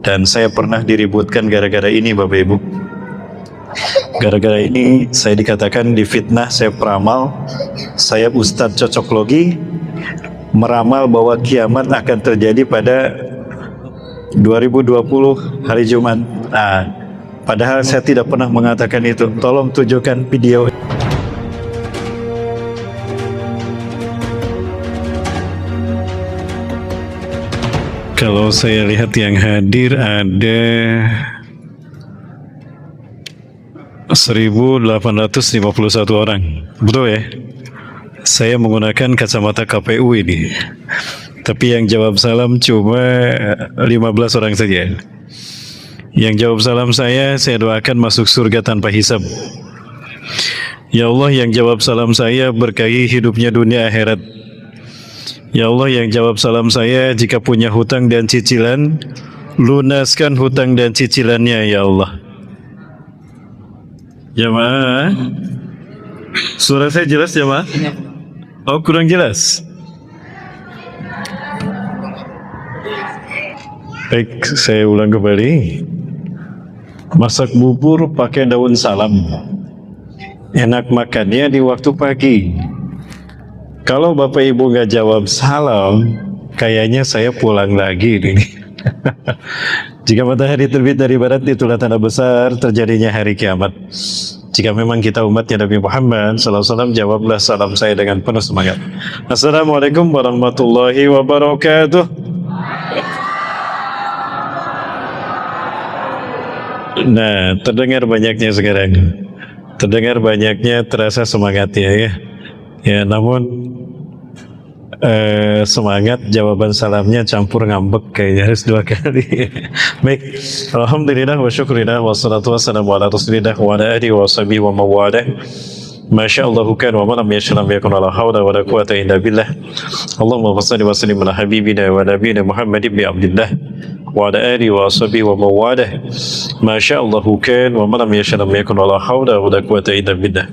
Dan saya pernah diributkan gara-gara ini, Bapak Ibu. Gara-gara ini saya dikatakan difitnah, saya peramal, saya ustadz cocok logi, meramal bahwa kiamat akan terjadi pada 2020 hari Jumat. Nah, padahal saya tidak pernah mengatakan itu. Tolong tunjukkan video. Kalau saya lihat yang hadir ada 1.851 orang. Betul ya? Saya menggunakan kacamata KPU ini. Tapi yang jawab salam cuma 15 orang saja. Yang jawab salam saya doakan masuk surga tanpa hisab. Ya Allah, yang jawab salam saya berkahi hidupnya dunia akhirat. Ya Allah, yang jawab salam saya jika punya hutang dan cicilan, lunaskan hutang dan cicilannya ya Allah. Jamaah, suara saya jelas jamaah? Oh, kurang jelas? Baik, saya ulang kembali. Masak bubur pakai daun salam. Enak makannya di waktu pagi. Kalau Bapak Ibu nggak jawab salam, kayaknya saya pulang lagi ini. Jika matahari terbit dari barat, itulah tanda besar terjadinya hari kiamat. Jika memang kita umatnya Nabi Muhammad SAW, jawablah salam saya dengan penuh semangat. Assalamualaikum warahmatullahi wabarakatuh. Nah, terdengar banyaknya sekarang. Terdengar banyaknya, terasa semangatnya ya. Ya, namun semangat jawaban salamnya campur ngambek, kayaknya harus 2 kali. Baik, alhamdulillah wa syukurillah wassalatu wassalamu ala rasulillah wa ala alihi wa sahbihi wa mawalah. Masya Allah kan wa malam yashalam yakun ala hawla wa la quwata illa billah. Allahumma salli wa sallim ala habibina wa nabiyina Muhammad ibn Abdullah wa ala alihi wa sahbihi wa mawalah. Masya Allah kan wa malam yashalam yakun ala hawla wa la quwata illa billah.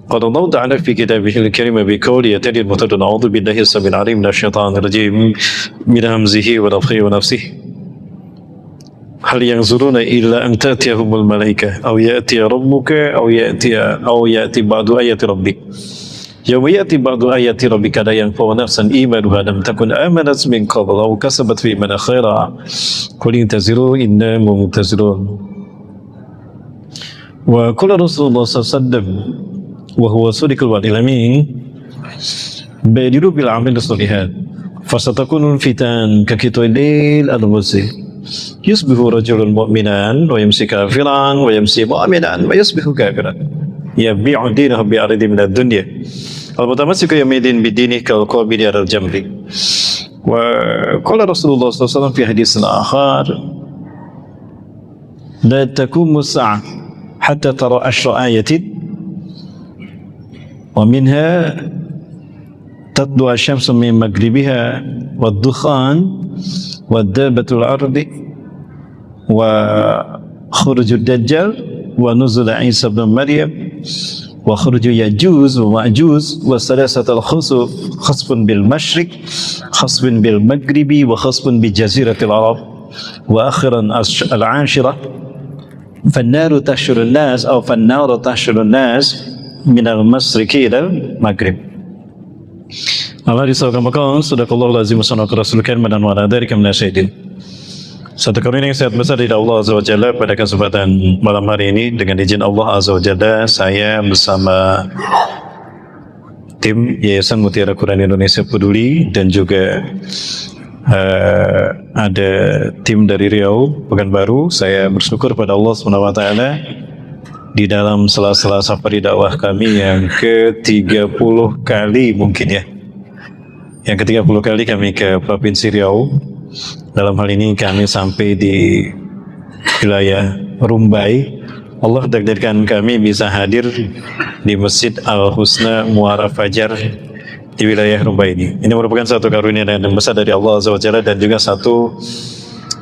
قال الله تعالى في كتابه الكريم بقوله يتدي المتدون أعوذ بالله السميع العليم من الشيطان الرجيم من همزه ونفخه ونفسه هل ينظرون إلا أن تأتيهم الملائكة أو يأتي ربك أو يأتي بعض آيات ربك يوم يأتي بعض آيات ربك لا ينفع نفسا إيمانها لم تكن آمنت من قبل أو كسبت في إيمانها خيرا قل انتظروا إنا منتظرون. وقال رسول الله صلى الله عليه وسلم وهو صدق الوعد الأمين بادروا بالأعمال الصالحات فستكون الفتن كقطع الليل المظلم يصبح رجل مؤمنا ويمسي كافرا ويمسي مؤمنا ويصبح كافرا يبيع دينه بعرض من الدنيا المتمسك يومئذ بدينه كالقابض على الجمر. وقال رسول الله صلى الله عليه وسلم في حديث آخر لا تقوم الساعة حتى ترى 10 آيات ومنها تطلع الشمس من مغربها والدخان والدابة الأرض وخروج الدجال ونزل عيسى بن مريم وخروج يأجوج ومأجوج وثلاثة الخسف خسف بالمشرق خسف بالمغرب وخسف بجزيرة العرب وآخرا العاشرة فالنار تحشر الناس أو فالنار تحشر الناس minal masriki ilal maghrib. Allah disawkan maqam sadaqallahu lazim wa sanaka rasulkan madan wa ala dzalika minasyaitin. Satu karunia yang sangat besar dari Allah Azza wa Jalla pada kesempatan malam hari ini, dengan izin Allah Azza wa Jalla saya bersama tim Yayasan Mutiara Quran Indonesia Peduli dan juga ada tim dari Riau Pekanbaru. Saya bersyukur pada Allah Subhanahu wa taala di dalam sela-sela safari dakwah kami yang ke-30 kali mungkin ya. Yang ke-30 kali kami ke Provinsi Riau. Dalam hal ini kami sampai di wilayah Rumbai. Allah takdirkan kami bisa hadir di Masjid Al-Husna Muara Fajar di wilayah Rumbai ini. Ini merupakan satu karunia yang besar dari Allah Azza wa Jalla dan juga satu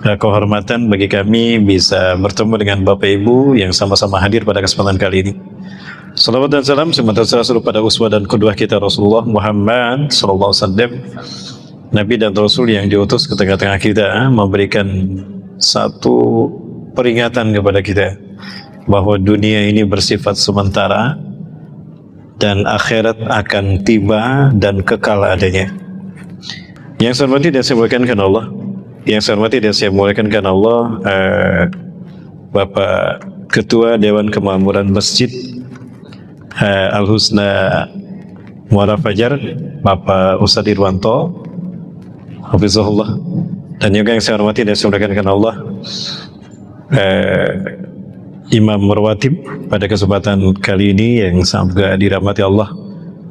kehormatan bagi kami bisa bertemu dengan Bapak Ibu yang sama-sama hadir pada kesempatan kali ini. Salawat dan salam semoga selalu pada uswah dan qudwah kita Rasulullah Muhammad sallallahu alaihi wasallam, Nabi dan Rasul yang diutus ke tengah-tengah kita memberikan satu peringatan kepada kita bahwa dunia ini bersifat sementara dan akhirat akan tiba dan kekal adanya. Yang saya hormati dan saya muliakan karena Allah, Bapak Ketua Dewan Kemakmuran Masjid Al-Husna Muara Fajar, Bapak Ustadz Irwanto Hafizahullah, dan juga yang saya hormati dan saya muliakan karena Allah, Imam Rawatib pada kesempatan kali ini yang sangat dirahmati Allah,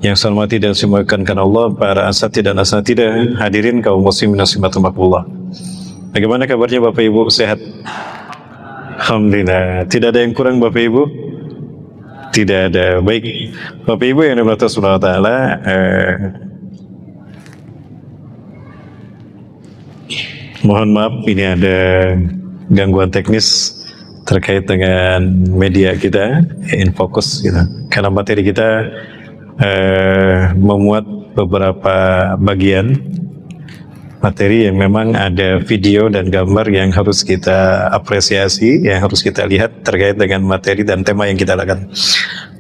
yang saya hormati dan saya muliakan karena Allah, para asatidz dan asatidah, hadirin kaum muslimin muslimat makbullah. Bagaimana kabarnya Bapak Ibu, sehat? Alhamdulillah. Tidak ada yang kurang Bapak Ibu? Tidak ada. Baik Bapak Ibu yang dirahmati Allah Subhanahu wa taala, mohon maaf ini ada gangguan teknis terkait dengan media kita, Infocus gitu. Karena materi kita memuat beberapa bagian materi yang memang ada video dan gambar yang harus kita apresiasi, yang harus kita lihat terkait dengan materi dan tema yang kita lakukan.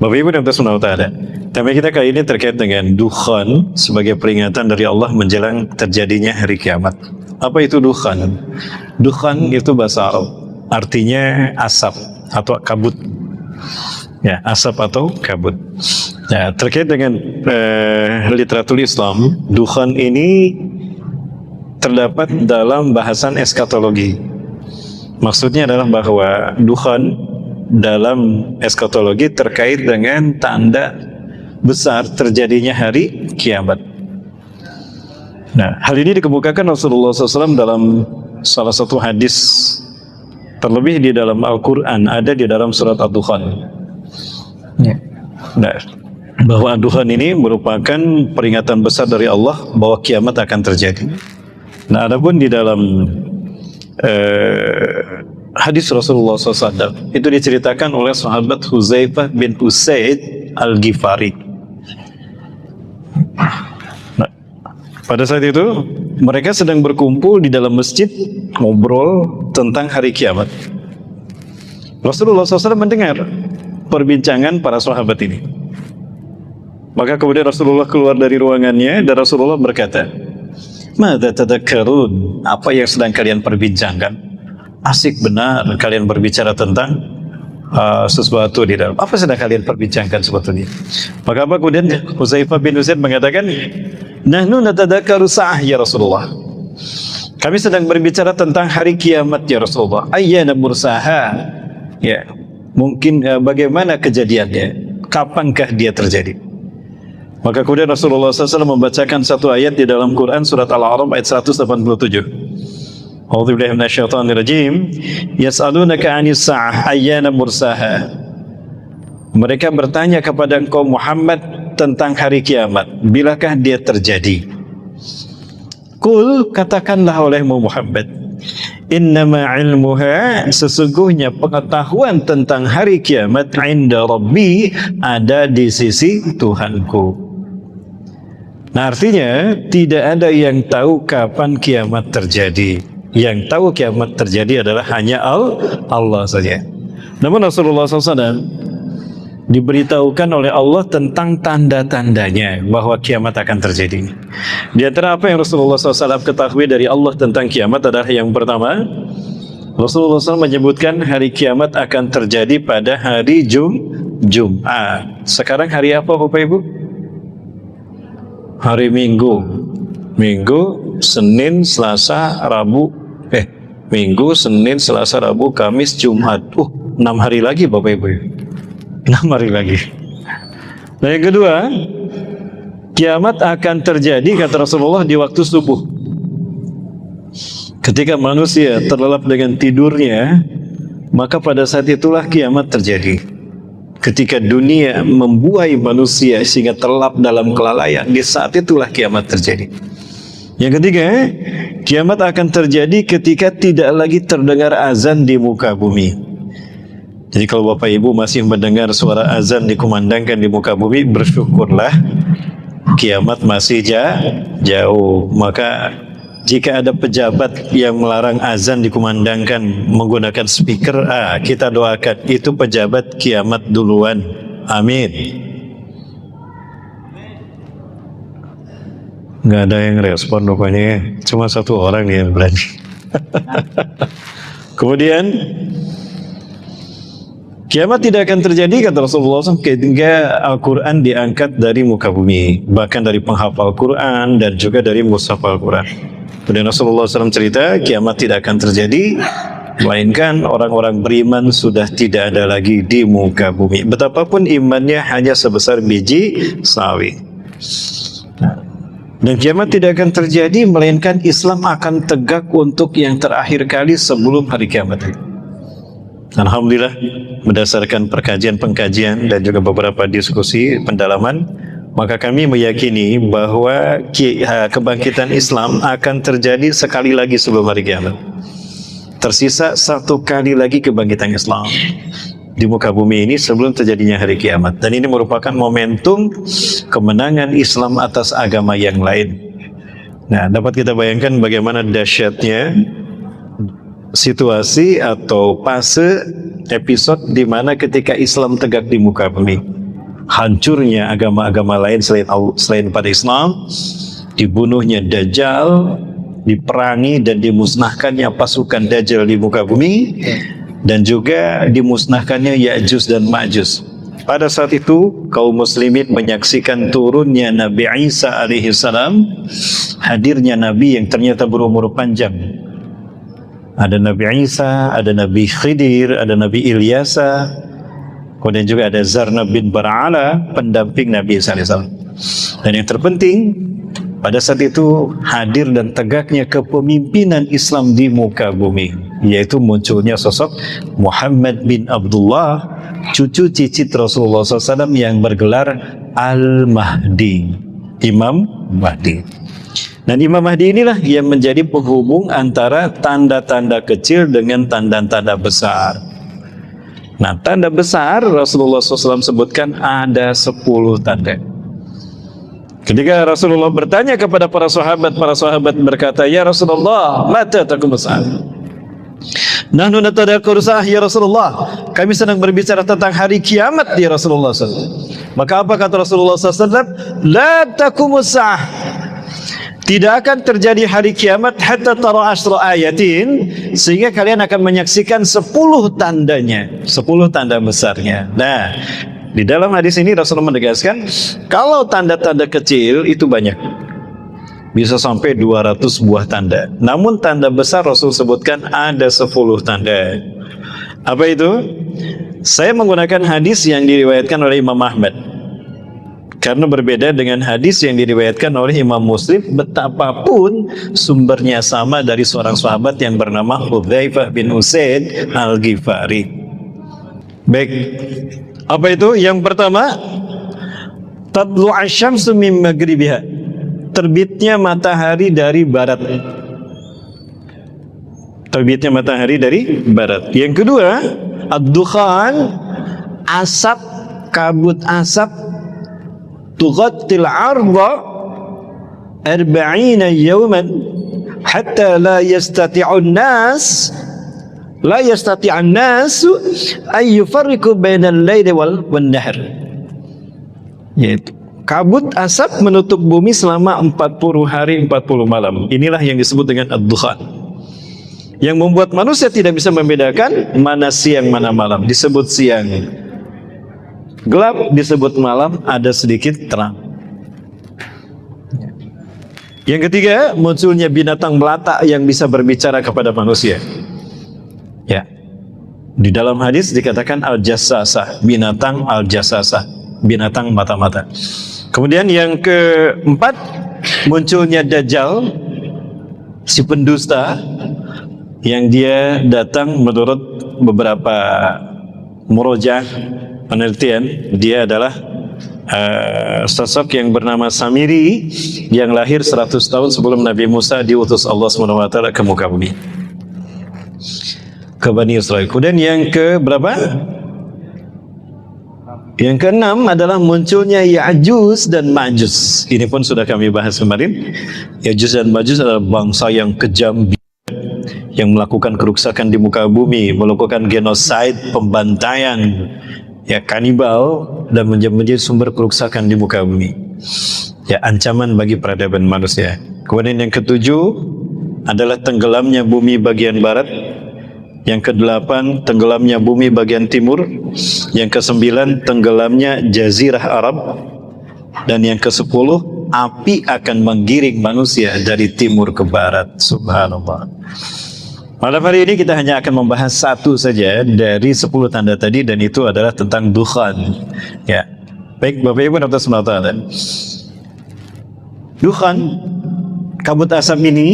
Bapak Ibu dan Subhanahu wa taala, tema kita kali ini terkait dengan dukhan sebagai peringatan dari Allah menjelang terjadinya hari kiamat. Apa itu dukhan? Dukhan itu bahasa Arab, artinya asap atau kabut. Ya, asap atau kabut. Nah, terkait dengan literatur Islam, dukhan ini terdapat dalam bahasan eskatologi. Maksudnya adalah bahwa dukhan dalam eskatologi terkait dengan tanda besar terjadinya hari kiamat. Nah, hal ini dikemukakan Rasulullah SAW dalam salah satu hadis, terlebih di dalam Al-Quran, ada di dalam surat Ad-Dukhan. Nah, bahwa Ad-Dukhan ini merupakan peringatan besar dari Allah bahwa kiamat akan terjadi. Nah, adapun di dalam hadis Rasulullah SAW itu diceritakan oleh sahabat Huzaifah bin Usaid Al-Ghifari. Nah, pada saat itu mereka sedang berkumpul di dalam masjid ngobrol tentang hari kiamat. Rasulullah SAW mendengar perbincangan para sahabat ini. Maka kemudian Rasulullah keluar dari ruangannya dan Rasulullah berkata, "Madza tadakkarun?" Apa yang sedang kalian perbincangkan? Asik benar kalian berbicara tentang sesuatu di dalam. Apa sedang kalian perbincangkan sebetulnya? Maka apa kemudian Huzaifah bin Usaid mengatakan, "Nahnu natadakkaru sa'ah ya Rasulullah." Kami sedang berbicara tentang hari kiamat ya Rasulullah. Ayyana mursaha? Ya, mungkin bagaimana kejadiannya? Kapankah dia terjadi? Maka kemudian Rasulullah SAW membacakan satu ayat di dalam Quran surat Al-A'raf ayat 187. A'udzubillahi minasyaitonirrajim. Yas'alunaka 'anis sa'ah ayyana mursaha. Mereka bertanya kepada engkau Muhammad tentang hari kiamat, bilakah dia terjadi? Qul, katakanlah olehmu Muhammad, innama ilmuha, sesungguhnya pengetahuan tentang hari kiamat, inda Rabbi, ada di sisi Tuhanku. Nah, artinya tidak ada yang tahu kapan kiamat terjadi. Yang tahu kiamat terjadi adalah hanya Allah saja. Namun Rasulullah SAW diberitahukan oleh Allah tentang tanda-tandanya bahwa kiamat akan terjadi. Di antara apa yang Rasulullah SAW ketahui dari Allah tentang kiamat adalah yang pertama, Rasulullah SAW menyebutkan hari kiamat akan terjadi pada hari Jumat. Sekarang hari apa Bapak Ibu? Hari Minggu, Senin, Selasa, Rabu, Minggu, Senin, Selasa, Rabu, Kamis, Jumat. 6 hari lagi Bapak Ibu. 6 hari lagi. Nah, yang kedua, kiamat akan terjadi kata Rasulullah di waktu subuh. Ketika manusia terlelap dengan tidurnya, maka pada saat itulah kiamat terjadi. Ketika dunia membuai manusia sehingga terlelap dalam kelalaian, di saat itulah kiamat terjadi. Yang ketiga, kiamat akan terjadi ketika tidak lagi terdengar azan di muka bumi. Jadi kalau Bapak Ibu masih mendengar suara azan dikumandangkan di muka bumi, bersyukurlah kiamat masih jauh. Maka jika ada pejabat yang melarang azan dikumandangkan menggunakan speaker, kita doakan itu pejabat kiamat duluan. Amin. Nggak ada yang respon rupanya, cuma satu orang yang berani. Kemudian kiamat tidak akan terjadi, kata Rasulullah SAW, ketika Al-Quran diangkat dari muka bumi, bahkan dari penghafal Quran dan juga dari mushaf Al-Quran. Kemudian Rasulullah SAW cerita, kiamat tidak akan terjadi, melainkan orang-orang beriman sudah tidak ada lagi di muka bumi. Betapapun imannya hanya sebesar biji sawi. Dan kiamat tidak akan terjadi, melainkan Islam akan tegak untuk yang terakhir kali sebelum hari kiamat. Alhamdulillah, berdasarkan pengkajian dan juga beberapa diskusi pendalaman, maka kami meyakini bahwa kebangkitan Islam akan terjadi sekali lagi sebelum hari kiamat. Tersisa satu kali lagi kebangkitan Islam di muka bumi ini sebelum terjadinya hari kiamat. Dan ini merupakan momentum kemenangan Islam atas agama yang lain. Nah, dapat kita bayangkan bagaimana dahsyatnya situasi atau fase episode di mana ketika Islam tegak di muka bumi, hancurnya agama-agama lain selain pada Islam, dibunuhnya Dajjal, diperangi dan dimusnahkannya pasukan Dajjal di muka bumi, dan juga dimusnahkannya Ya'juj dan Ma'juj. Pada saat itu kaum muslimin menyaksikan turunnya Nabi Isa alaihissalam, hadirnya Nabi yang ternyata berumur panjang. Ada Nabi Isa, ada Nabi Khidir, ada Nabi Ilyasa, kemudian juga ada Zarnab bin Bara'ala, pendamping Nabi Isa alaihissalam. Dan yang terpenting, pada saat itu hadir dan tegaknya kepemimpinan Islam di muka bumi, yaitu munculnya sosok Muhammad bin Abdullah, cucu cicit Rasulullah SAW yang bergelar Al-Mahdi, Imam Mahdi. Dan Imam Mahdi inilah yang menjadi penghubung antara tanda-tanda kecil dengan tanda-tanda besar. Nah, tanda besar Rasulullah SAW sebutkan ada 10 tanda. Ketika Rasulullah bertanya kepada para sahabat berkata, "Ya Rasulullah, mata takum sa'ah?" "Nahnu natadakkaru sa'ah ya Rasulullah." Kami sedang berbicara tentang hari kiamat ya Rasulullah SAW. Maka apa kata Rasulullah SAW? "La takum sa'ah." Tidak akan terjadi hari kiamat hatta tara asyra ayatin, sehingga kalian akan menyaksikan 10 tandanya, 10 tanda besarnya. Nah, di dalam hadis ini Rasulullah menegaskan kalau tanda-tanda kecil itu banyak, bisa sampai 200 buah tanda. Namun tanda besar Rasul sebutkan ada 10 tanda. Apa itu? Saya menggunakan hadis yang diriwayatkan oleh Imam Ahmad, karena berbeda dengan hadis yang diriwayatkan oleh Imam Muslim, betapapun sumbernya sama dari seorang sahabat yang bernama Hudzaifah bin Usaid Al-Ghifari. Baik, apa itu? Yang pertama, tadlu'u asy-syamsu min maghribiha, terbitnya matahari dari barat. Terbitnya matahari dari barat. Yang kedua, ad-dukhan, asap, kabut asap, tughattil arda 40 yawman hatta la yastati'un nas ay yufarriqu bainal laili wan nahr. Yaitu kabut asap menutup bumi selama 40 hari 40 malam. Inilah yang disebut dengan ad-dukhan, yang membuat manusia tidak bisa membedakan mana siang mana malam. Disebut siang gelap, disebut malam ada sedikit terang. Yang ketiga, munculnya binatang melata yang bisa berbicara kepada manusia. Ya, di dalam hadis dikatakan al-jassasah, binatang al-jassasah, binatang mata-mata. Kemudian yang keempat, munculnya Dajjal, si pendusta, yang dia datang menurut beberapa murojah penelitian, dia adalah sosok yang bernama Samiri, yang lahir 100 tahun sebelum Nabi Musa diutus Allah SWT ke muka bumi, ke Bani Israel. Kemudian yang ke berapa? Yang keenam adalah munculnya Ya'juj dan Ma'juj. Ini pun sudah kami bahas kemarin. Ya'juj dan Ma'juj adalah bangsa yang kejam, yang melakukan kerusakan di muka bumi, melakukan genosid, pembantaian, ya kanibal, dan menjadi sumber kerusakan di muka bumi. Ya, ancaman bagi peradaban manusia. Kemudian yang ketujuh adalah tenggelamnya bumi bagian barat. Yang kedelapan, tenggelamnya bumi bagian timur. Yang kesembilan, tenggelamnya jazirah Arab. Dan yang kesepuluh, api akan menggiring manusia dari timur ke barat. Subhanallah. Malam hari ini kita hanya akan membahas satu saja dari 10 tanda tadi, dan itu adalah tentang dukhan. Ya, baik Bapak Ibu dan Saudara. Dukhan, kabut asap ini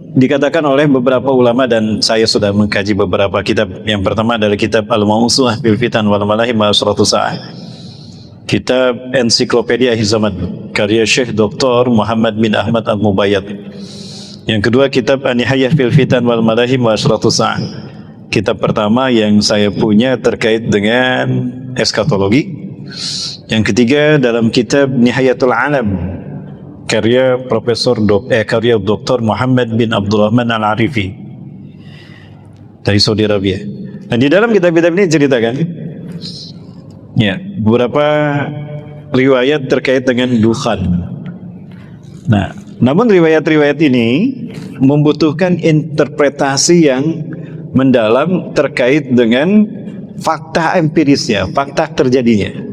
dikatakan oleh beberapa ulama, dan saya sudah mengkaji beberapa kitab. Yang pertama adalah kitab Al-Mawsu'ah fil Fitan wal Malahim wa Asratu Sa'ah, kitab Ensiklopedia Akhir Zaman karya Syekh Dr. Muhammad bin Ahmad Al-Mubayyad. Yang kedua kitab An-Nihayah fil Fitan wal Malahim wa Asratu Sa'ah, kitab pertama yang saya punya terkait dengan eskatologi. Yang ketiga dalam kitab Nihayatul Alam karya karya Dr. Muhammad bin Abdurrahman Al-Arifi dari Saudi Arabia. Dan di dalam kitab-kitab ini ceritakan ya beberapa riwayat terkait dengan dukhan. Nah, namun riwayat-riwayat ini membutuhkan interpretasi yang mendalam terkait dengan fakta empirisnya, fakta terjadinya.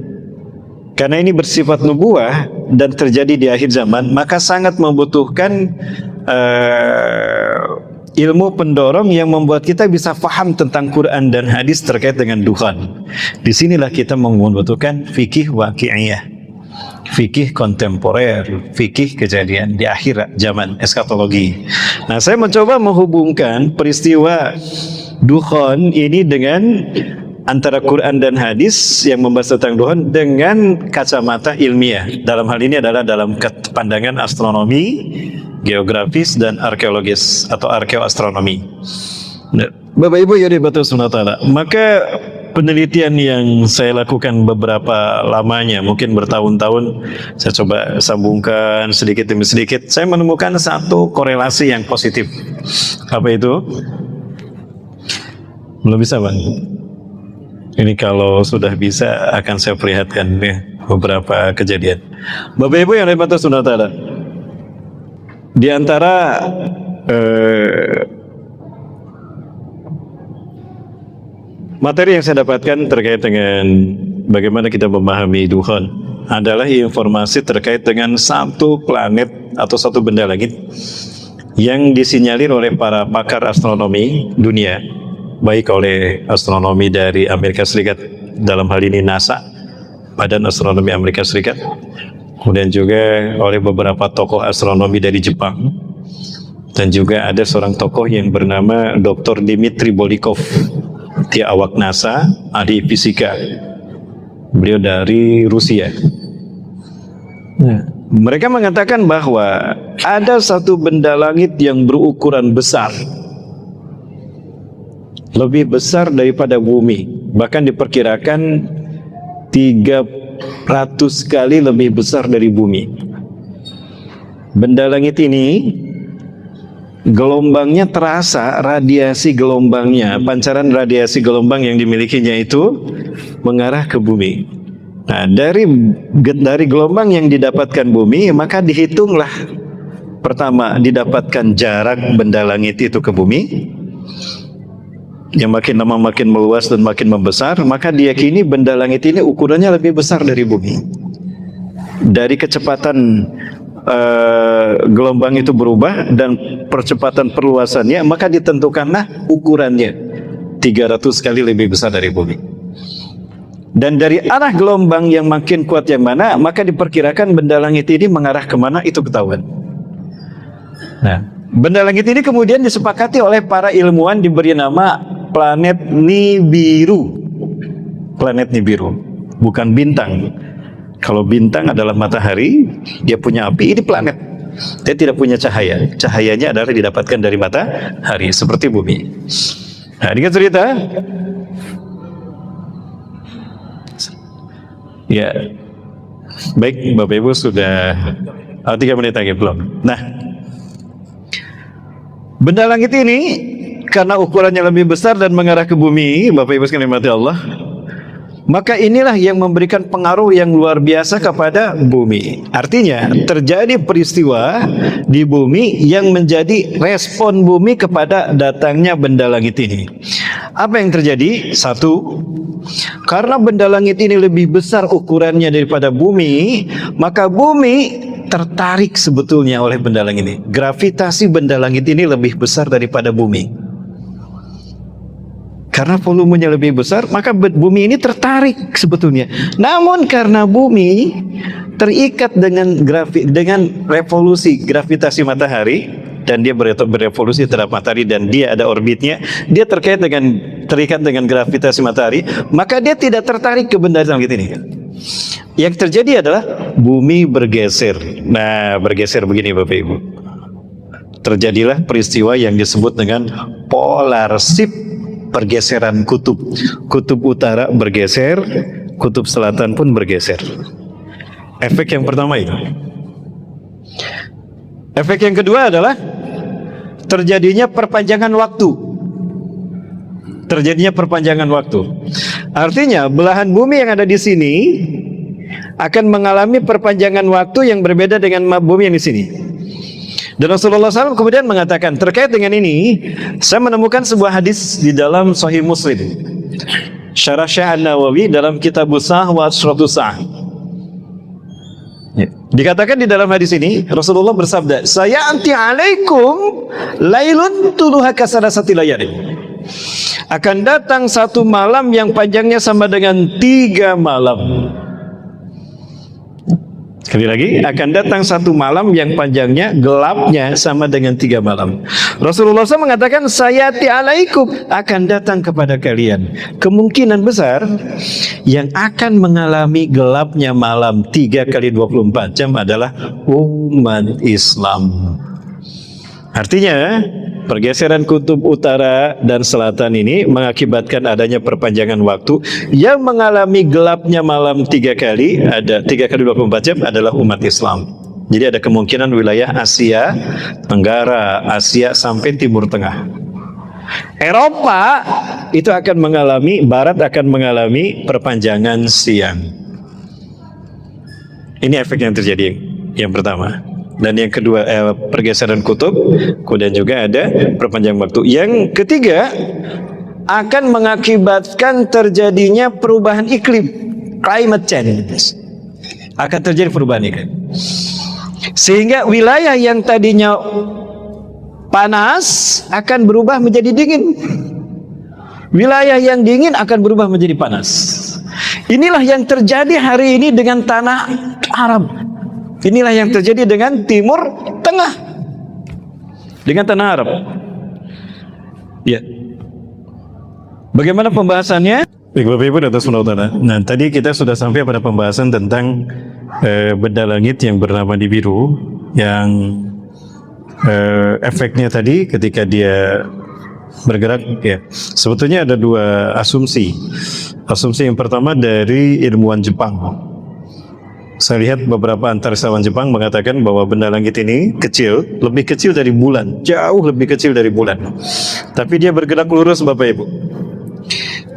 Karena ini bersifat nubuah dan terjadi di akhir zaman, maka sangat membutuhkan ilmu pendorong yang membuat kita bisa faham tentang Quran dan hadis terkait dengan dukhan. Disinilah kita membutuhkan fikih waqi'iyah, fikih kontemporer, fikih kejadian di akhir zaman, eskatologi. Nah, saya mencoba menghubungkan peristiwa dukhan ini dengan antara Quran dan hadis yang membahas tentang dukhan dengan kacamata ilmiah. Dalam hal ini adalah dalam pandangan astronomi, geografis, dan arkeologis atau arkeoastronomi. Nah, Bapak Ibu yang dirahmati Allah, maka penelitian yang saya lakukan beberapa lamanya, mungkin bertahun-tahun, saya coba sambungkan sedikit demi sedikit, saya menemukan satu korelasi yang positif. Apa itu? Belum bisa, Bang? Ini kalau sudah bisa akan saya perlihatkan ya, beberapa kejadian. Bapak Ibu yang dirahmati Allah, di antara materi yang saya dapatkan terkait dengan bagaimana kita memahami dukhan adalah informasi terkait dengan satu planet atau satu benda langit yang disinyalir oleh para pakar astronomi dunia, baik oleh astronomi dari Amerika Serikat, dalam hal ini NASA, Badan Astronomi Amerika Serikat, kemudian juga oleh beberapa tokoh astronomi dari Jepang, dan juga ada seorang tokoh yang bernama Dr. Dmitry Bolikov. Dia awak NASA, ahli fisika. Beliau dari Rusia. Nah, mereka mengatakan bahwa ada satu benda langit yang berukuran besar, lebih besar daripada bumi, bahkan diperkirakan 300 kali lebih besar dari bumi. Benda langit ini gelombangnya terasa, radiasi gelombangnya, pancaran radiasi gelombang yang dimilikinya itu mengarah ke bumi. Nah, dari gelombang yang didapatkan bumi, maka dihitunglah pertama didapatkan jarak benda langit itu ke bumi, yang makin lama makin meluas dan makin membesar, maka diyakini benda langit ini ukurannya lebih besar dari bumi. Dari kecepatan gelombang itu berubah dan percepatan perluasannya, maka ditentukanlah ukurannya 300 kali lebih besar dari bumi. Dan dari arah gelombang yang makin kuat yang mana, maka diperkirakan benda langit ini mengarah kemana, itu ketahuan. Nah, benda langit ini kemudian disepakati oleh para ilmuwan diberi nama planet Nibiru. Planet Nibiru, bukan bintang. Kalau bintang adalah matahari, dia punya api, ini planet. Dia tidak punya cahaya. Cahayanya adalah didapatkan dari matahari, seperti bumi. Nah, ini cerita Ya, baik Bapak Ibu sudah 3 menit lagi belum. Nah, benda langit ini karena ukurannya lebih besar dan mengarah ke bumi, Bapak Ibu sekalian mati Allah, maka inilah yang memberikan pengaruh yang luar biasa kepada bumi. Artinya terjadi peristiwa di bumi yang menjadi respon bumi kepada datangnya benda langit ini. Apa yang terjadi? Satu, karena benda langit ini lebih besar ukurannya daripada bumi, maka bumi tertarik sebetulnya oleh benda langit ini. Gravitasi benda langit ini lebih besar daripada bumi. Karena volumenya lebih besar, maka bumi ini tertarik sebetulnya. Namun karena bumi terikat dengan revolusi gravitasi matahari, dan dia berevolusi terhadap matahari, dan dia ada orbitnya, dia terikat dengan gravitasi matahari, maka dia tidak tertarik ke benda langit ini. Yang terjadi adalah bumi bergeser. Nah, bergeser begini Bapak Ibu. Terjadilah peristiwa yang disebut dengan polar shift, pergeseran kutub. Kutub utara bergeser, kutub selatan pun bergeser. Efek yang pertama itu. Efek yang kedua adalah terjadinya perpanjangan waktu. Terjadinya perpanjangan waktu. Artinya belahan bumi yang ada di sini akan mengalami perpanjangan waktu yang berbeda dengan bumi yang di sini. Dan Rasulullah SAW kemudian mengatakan terkait dengan ini, saya menemukan sebuah hadis di dalam Sahih Muslim, Syarah Syekh An-Nawawi dalam Kitab Sah wa Asratus Sah. Dikatakan di dalam hadis ini, Rasulullah bersabda, saya anti alaikum lailun tuluha kasarasati layalin. Akan datang satu malam yang panjangnya sama dengan 3 malam. Sekali lagi, akan datang satu malam yang panjangnya, gelapnya sama dengan 3 malam. Rasulullah SAW mengatakan, sayati alaikum, akan datang kepada kalian. Kemungkinan besar yang akan mengalami gelapnya malam 3 kali 24 jam adalah umat Islam. Artinya, pergeseran kutub utara dan selatan ini mengakibatkan adanya perpanjangan waktu. Yang mengalami gelapnya malam 3 kali, ada 3 kali 24 jam adalah umat Islam. Jadi ada kemungkinan wilayah Asia Tenggara, Asia sampai Timur Tengah. Eropa itu akan mengalami, Barat akan mengalami perpanjangan siang. Ini efek yang terjadi yang pertama. Dan yang kedua, pergeseran kutub, kemudian juga ada perpanjangan waktu. Yang ketiga, akan mengakibatkan terjadinya perubahan iklim, climate change. Akan terjadi perubahan iklim. Sehingga wilayah yang tadinya panas akan berubah menjadi dingin. Wilayah yang dingin akan berubah menjadi panas. Inilah yang terjadi hari ini dengan tanah Arab. Inilah yang terjadi dengan Timur Tengah, dengan tanah Arab. Ya. Bagaimana pembahasannya? Baik Bapak Ibu dan Saudara. Nah, tadi kita sudah sampai pada pembahasan tentang benda langit yang bernama di biru, yang efeknya tadi ketika dia bergerak, ya. Sebetulnya ada 2 asumsi. Asumsi yang pertama dari ilmuwan Jepang. Saya lihat beberapa antarisawan Jepang mengatakan bahwa benda langit ini kecil, lebih kecil dari bulan, jauh lebih kecil dari bulan. Tapi dia bergerak lurus Bapak Ibu.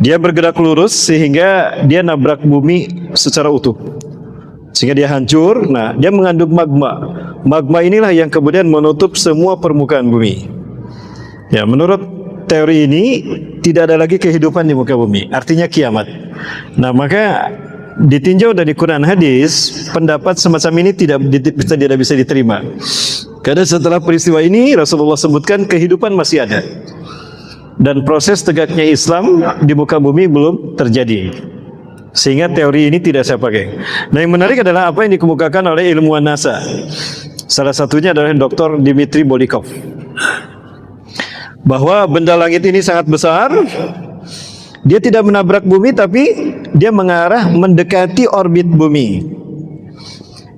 Dia bergerak lurus sehingga dia nabrak bumi secara utuh. Sehingga dia hancur, nah dia mengandung magma. Magma inilah yang kemudian menutup semua permukaan bumi. Ya, menurut teori ini tidak ada lagi kehidupan di muka bumi, artinya kiamat. Nah, maka ditinjau dari Quran hadis, pendapat semacam ini tidak bisa diterima. Karena setelah peristiwa ini Rasulullah sebutkan kehidupan masih ada. Dan proses tegaknya Islam di muka bumi belum terjadi. Sehingga teori ini tidak saya pakai. Nah, yang menarik adalah apa yang dikemukakan oleh ilmuwan NASA. Salah satunya adalah Dr. Dmitry Bolikov. Bahwa benda langit ini sangat besar. Dia tidak menabrak bumi, tapi dia mengarah mendekati orbit bumi.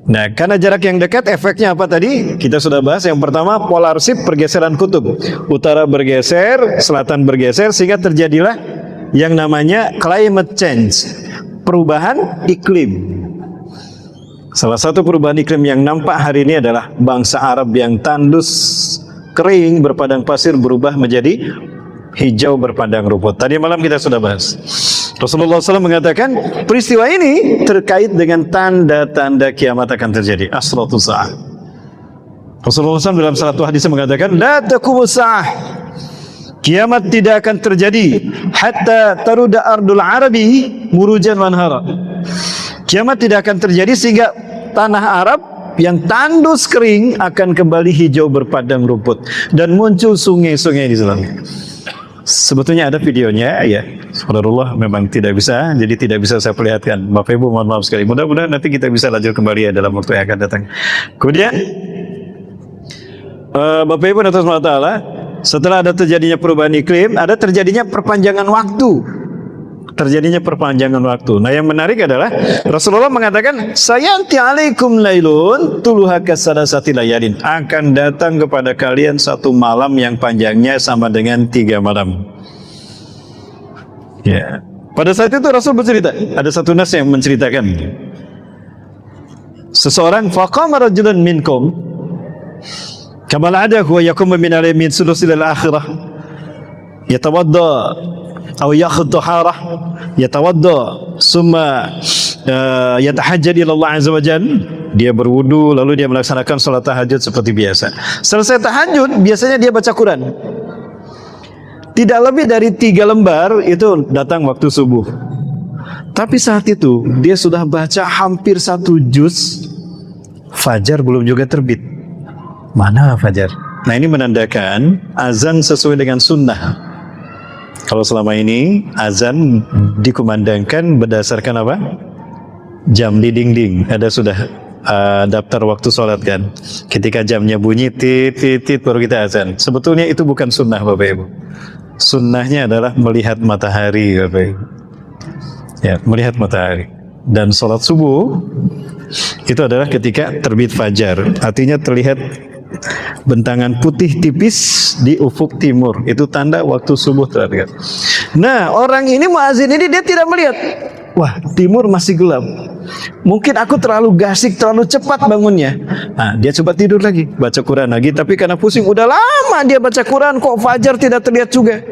Nah, karena jarak yang dekat, efeknya apa tadi? Kita sudah bahas. Yang pertama, polar shift, pergeseran kutub. Utara bergeser, selatan bergeser, sehingga terjadilah yang namanya climate change, perubahan iklim. Salah satu perubahan iklim yang nampak hari ini adalah bangsa Arab yang tandus, kering, berpadang pasir berubah menjadi hijau berpadang rumput. Tadi malam kita sudah bahas. Rasulullah SAW mengatakan peristiwa ini terkait dengan tanda-tanda kiamat akan terjadi. Asratu sa'ah. Rasulullah SAW dalam satu hadis mengatakan, la taqumus sa'ah. Kiamat tidak akan terjadi hatta taruda ardul arabi murujan wanhara. Kiamat tidak akan terjadi sehingga tanah Arab yang tandus kering akan kembali hijau berpadang rumput dan muncul sungai-sungai di sana. Sebetulnya ada videonya ya. Subhanallah, memang tidak bisa, jadi tidak bisa saya perlihatkan. Bapak Ibu mohon maaf sekali. Mudah-mudahan nanti kita bisa lanjut kembali ya dalam waktu yang akan datang. Kemudian Bapak Ibu dan SWT, setelah ada terjadinya perubahan iklim, ada terjadinya perpanjangan waktu. Nah, yang menarik adalah Rasulullah mengatakan, sayanti alaikum lailun tuluha kasadasati layalin. Akan datang kepada kalian satu malam yang panjangnya sama dengan 3 malam. Ya. Pada saat itu Rasul bercerita, ada satu nas yang menceritakan, seseorang faqama rajulun minkum kama al'adahu wa yaqumu min al-yamin sulusil al-akhirah yatawadda atau yakhud taharah yatawadda summa yatahajjad ila Allah azza wajalla. Dia berwudu lalu dia melaksanakan salat tahajud seperti biasa. Selesai tahajud biasanya dia baca Quran. Tidak lebih dari 3 lembar itu datang waktu subuh. Tapi saat itu dia sudah baca hampir 1 juz. Fajar belum juga terbit. Mana fajar? Nah, ini menandakan azan sesuai dengan sunnah. Kalau selama ini azan dikumandangkan berdasarkan apa? Jam di dinding. Ada sudah daftar waktu sholat kan. Ketika jamnya bunyi tit baru kita azan. Sebetulnya itu bukan sunnah Bapak Ibu. Sunnahnya adalah melihat matahari Bapak Ibu. Ya, melihat matahari. Dan sholat subuh itu adalah ketika terbit fajar. Artinya terlihat bentangan putih tipis di ufuk timur. Itu tanda waktu subuh terdekat. Nah, orang ini muazin ini dia tidak melihat. Wah, timur masih gelap. Mungkin aku terlalu gasik, terlalu cepat bangunnya. Nah, dia coba tidur lagi, baca Quran lagi. Tapi karena pusing, udah lama dia baca Quran, kok fajar tidak terlihat juga.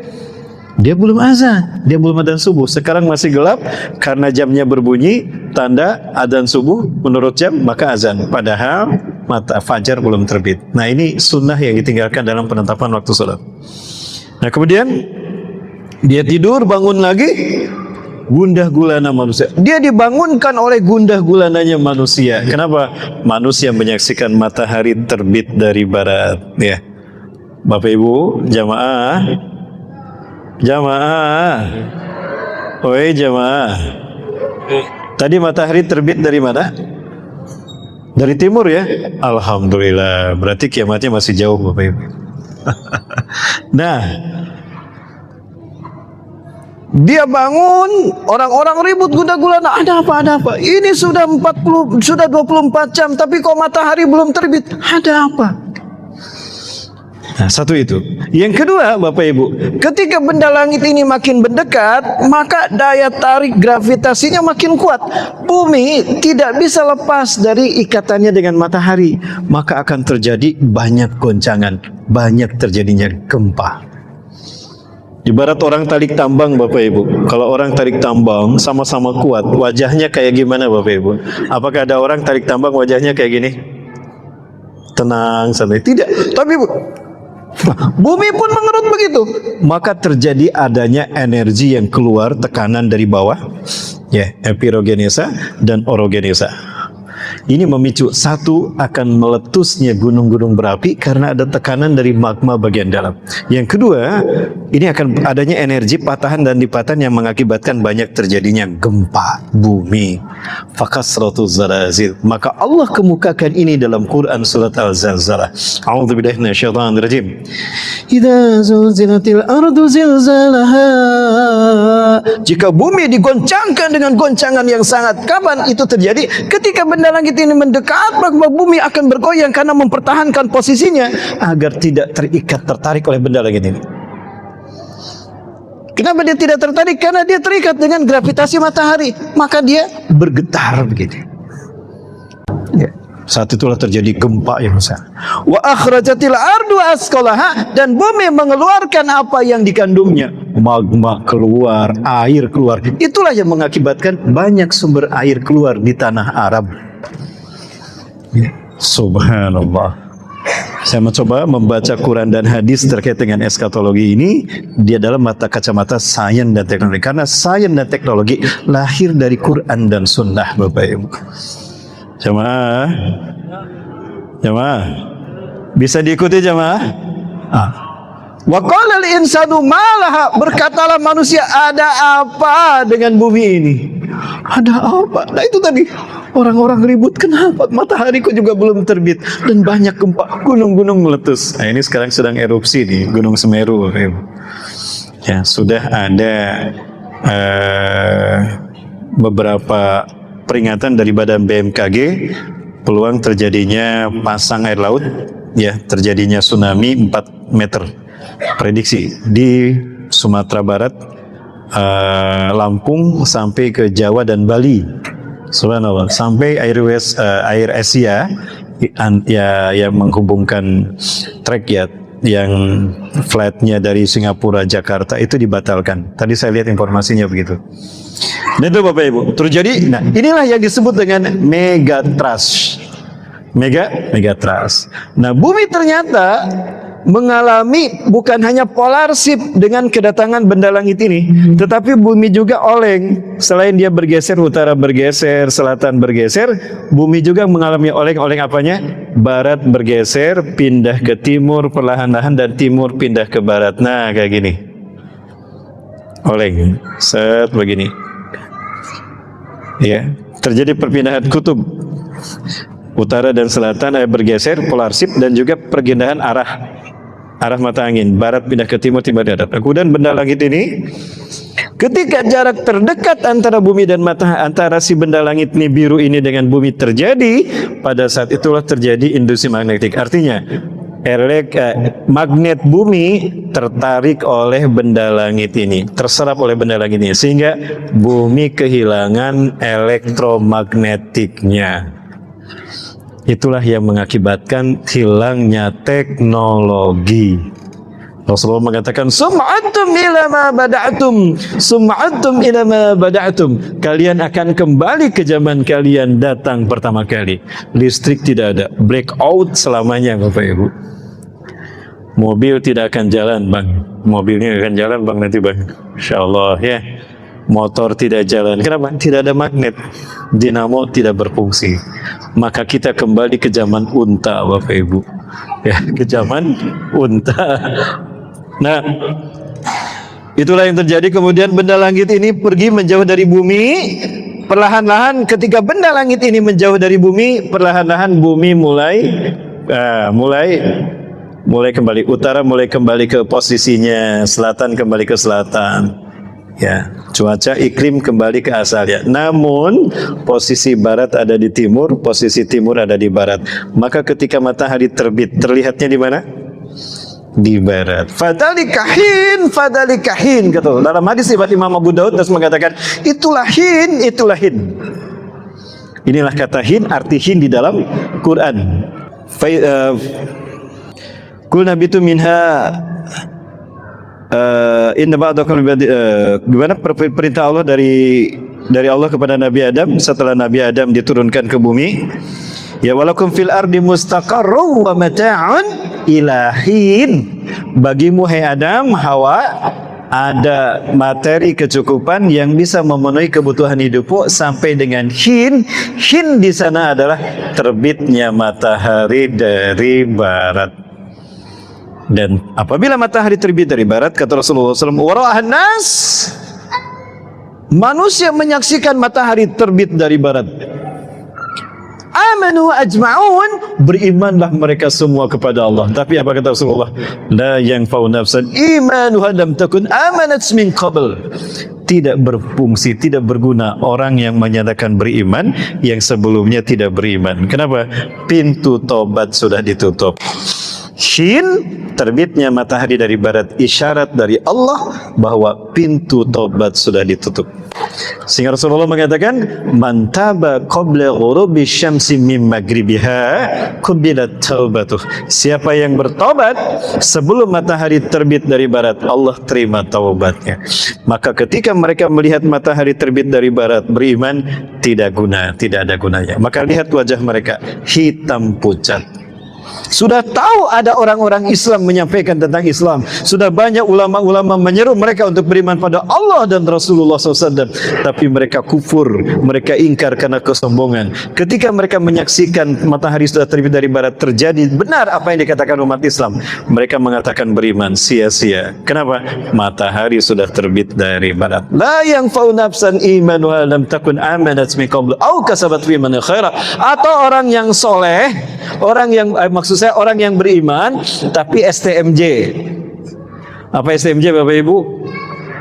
Dia belum azan, dia belum adzan subuh. Sekarang masih gelap karena jamnya berbunyi, tanda adzan subuh menurut jam, maka azan. Padahal mata fajar belum terbit. Nah, ini sunnah yang ditinggalkan dalam penetapan waktu sholat. Nah, kemudian dia tidur, bangun lagi, gundah gulana manusia. Dia dibangunkan oleh gundah gulananya manusia. Kenapa? Manusia menyaksikan matahari terbit dari barat. Ya, Bapak Ibu, jamaah, oi jamaah. Tadi matahari terbit dari mana? Dari timur ya. Alhamdulillah. Berarti kiamatnya masih jauh Bapak Ibu. Nah, dia bangun, orang-orang ribut gundah gulana. Ada apa? Ini sudah 24 jam, tapi kok matahari belum terbit? Ada apa? Nah, satu itu. Yang kedua, Bapak Ibu, ketika benda langit ini makin mendekat, maka daya tarik gravitasinya makin kuat. Bumi tidak bisa lepas dari ikatannya dengan matahari, maka akan terjadi banyak goncangan, banyak terjadinya gempa. Ibarat orang tarik tambang Bapak Ibu. Kalau orang tarik tambang sama-sama kuat, wajahnya kayak gimana Bapak Ibu? Apakah ada orang tarik tambang wajahnya kayak gini? Tenang, santai. Tidak. Tapi bumi pun mengerut begitu. Maka terjadi adanya energi yang keluar, tekanan dari bawah, ya, epirogenesa dan orogenesa. Ini memicu satu akan meletusnya gunung-gunung berapi karena ada tekanan dari magma bagian dalam. Yang kedua, ini akan adanya energi patahan dan lipatan yang mengakibatkan banyak terjadinya gempa bumi. Fakasratuz zalazil. Maka Allah kemukakan ini dalam Quran surat Al-Zalzalah. A'udzubillahi minasyaitonir rajim. Idza zulzilatil ardu zilzalaha. Jika bumi digoncangkan dengan goncangan yang sangat, kapan itu terjadi? Ketika benda langit ini mendekat, maka bumi akan bergoyang karena mempertahankan posisinya agar tidak terikat, tertarik oleh benda langit ini. Kenapa dia tidak tertarik? Karena dia terikat dengan gravitasi matahari, maka dia bergetar begitu. Ya. Saat itulah terjadi gempa yang besar. Wa akhrajatil ardu asqalaha, dan bumi mengeluarkan apa yang dikandungnya. Magma keluar, air keluar. Itulah yang mengakibatkan banyak sumber air keluar di tanah Arab. Ya. Subhanallah. Saya mencoba membaca Quran dan hadis terkait dengan eskatologi ini dia dalam mata kacamata sains dan teknologi. Karena sains dan teknologi lahir dari Quran dan Sunnah, Bapak Ibu. Jamaah, jamaah, bisa diikuti jamaah? Wa qala al-insanu malaha, berkatalah manusia, ada apa dengan bumi ini? Ada apa? Nah itu tadi orang-orang ribut, kenapa matahari kok juga belum terbit dan banyak gempa, gunung-gunung meletus. Nah ini sekarang sedang erupsi di Gunung Semeru, ya sudah ada beberapa peringatan dari Badan BMKG peluang terjadinya pasang air laut, ya terjadinya tsunami 4 meter prediksi di Sumatera Barat, Lampung sampai ke Jawa dan Bali. Subhanallah, sampai air Asia yang menghubungkan trek ya yang flightnya dari Singapura Jakarta itu dibatalkan. Tadi saya lihat informasinya begitu. Dan itu Bapak Ibu terjadi. Nah inilah yang disebut dengan megatrust. Megatrust. Nah bumi ternyata mengalami bukan hanya polar shift dengan kedatangan benda langit ini, tetapi bumi juga oleng. Selain dia bergeser, utara bergeser, selatan bergeser, bumi juga mengalami oleng apanya? Barat bergeser, pindah ke timur perlahan-lahan, dan timur pindah ke barat. Nah kayak gini, oleng, set begini. Ya, terjadi perpindahan kutub. Utara dan selatan bergeser, polar shift, dan juga perpindahan arah mata angin. Barat pindah ke timur, timur ke barat. Kemudian benda langit ini, ketika jarak terdekat antara bumi dan matahari, antara si benda langit ini biru ini dengan bumi terjadi, pada saat itulah terjadi induksi magnetik. Artinya magnet bumi tertarik oleh benda langit ini, terserap oleh benda langit ini, sehingga bumi kehilangan elektromagnetiknya. Itulah yang mengakibatkan hilangnya teknologi. Rasulullah mengatakan, "Sum'antum ila ma bada'tum, sum'antum ila ma bada'tum." Kalian akan kembali ke zaman kalian datang pertama kali. Listrik tidak ada, blackout selamanya Bapak Ibu. Mobil tidak akan jalan, Bang. Mobilnya akan jalan, Bang, nanti, Bang. Insyaallah ya. Motor tidak jalan. Kenapa? Tidak ada magnet. Dinamo tidak berfungsi. Maka kita kembali ke zaman unta, Bapak Ibu. Ya, ke zaman unta. Nah, itulah yang terjadi. Kemudian benda langit ini pergi menjauh dari bumi. Perlahan-lahan ketika benda langit ini menjauh dari bumi, perlahan-lahan bumi mulai kembali utara, mulai kembali ke posisinya, selatan kembali ke selatan. Ya, cuaca iklim kembali ke asalnya. Namun posisi barat ada di timur, posisi timur ada di barat. Maka ketika matahari terbit, terlihatnya di mana? Di barat. Fadalikahin, fadalikahin. Kata dalam hadis riwayat Imam Abu Daud, terus mengatakan itulah hin, itulah hin. Inilah kata hin, arti hin di dalam Quran. Kul nabitu minha. Inna ba'dakum gimana perintah Allah dari Allah kepada Nabi Adam setelah Nabi Adam diturunkan ke bumi, ya walakum fil ardi mustaqarrun wa mata'un ilahin. Bagimu hai Adam, Hawa, ada materi kecukupan yang bisa memenuhi kebutuhan hidupmu sampai dengan hin. Hin di sana adalah terbitnya matahari dari barat. Dan apabila matahari terbit dari barat, kata Rasulullah SAW, wara'ahan nas, manusia menyaksikan matahari terbit dari barat. Amanu ajma'un, berimanlah mereka semua kepada Allah. Tapi apa kata Rasulullah? La yanfa'u nafsan imanuha lam takun amanat min qabl. Tidak berfungsi, tidak berguna orang yang menyatakan beriman yang sebelumnya tidak beriman. Kenapa? Pintu tobat sudah ditutup. Shin, terbitnya matahari dari barat, isyarat dari Allah bahwa pintu taubat sudah ditutup. Sehingga Rasulullah mengatakan, man taba qabla ghurubi syamsi min maghribiha qubilat taubatuh. Siapa yang bertobat sebelum matahari terbit dari barat, Allah terima taubatnya. Maka ketika mereka melihat matahari terbit dari barat, beriman, tidak ada gunanya. Maka lihat wajah mereka hitam pucat. Sudah tahu ada orang-orang Islam menyampaikan tentang Islam. Sudah banyak ulama-ulama menyeru mereka untuk beriman pada Allah dan Rasulullah SAW. Tapi mereka kufur, mereka ingkar karena kesombongan. Ketika mereka menyaksikan matahari sudah terbit dari barat, terjadi benar apa yang dikatakan umat Islam. Mereka mengatakan beriman, sia-sia. Kenapa? Matahari sudah terbit dari barat. La yanfa'u nafsan imanuha lam takun amanat min qablu au kasabat fi man khaira. Atau orang yang soleh, orang yang maksud saya orang yang beriman tapi STMJ. Apa STMJ Bapak Ibu?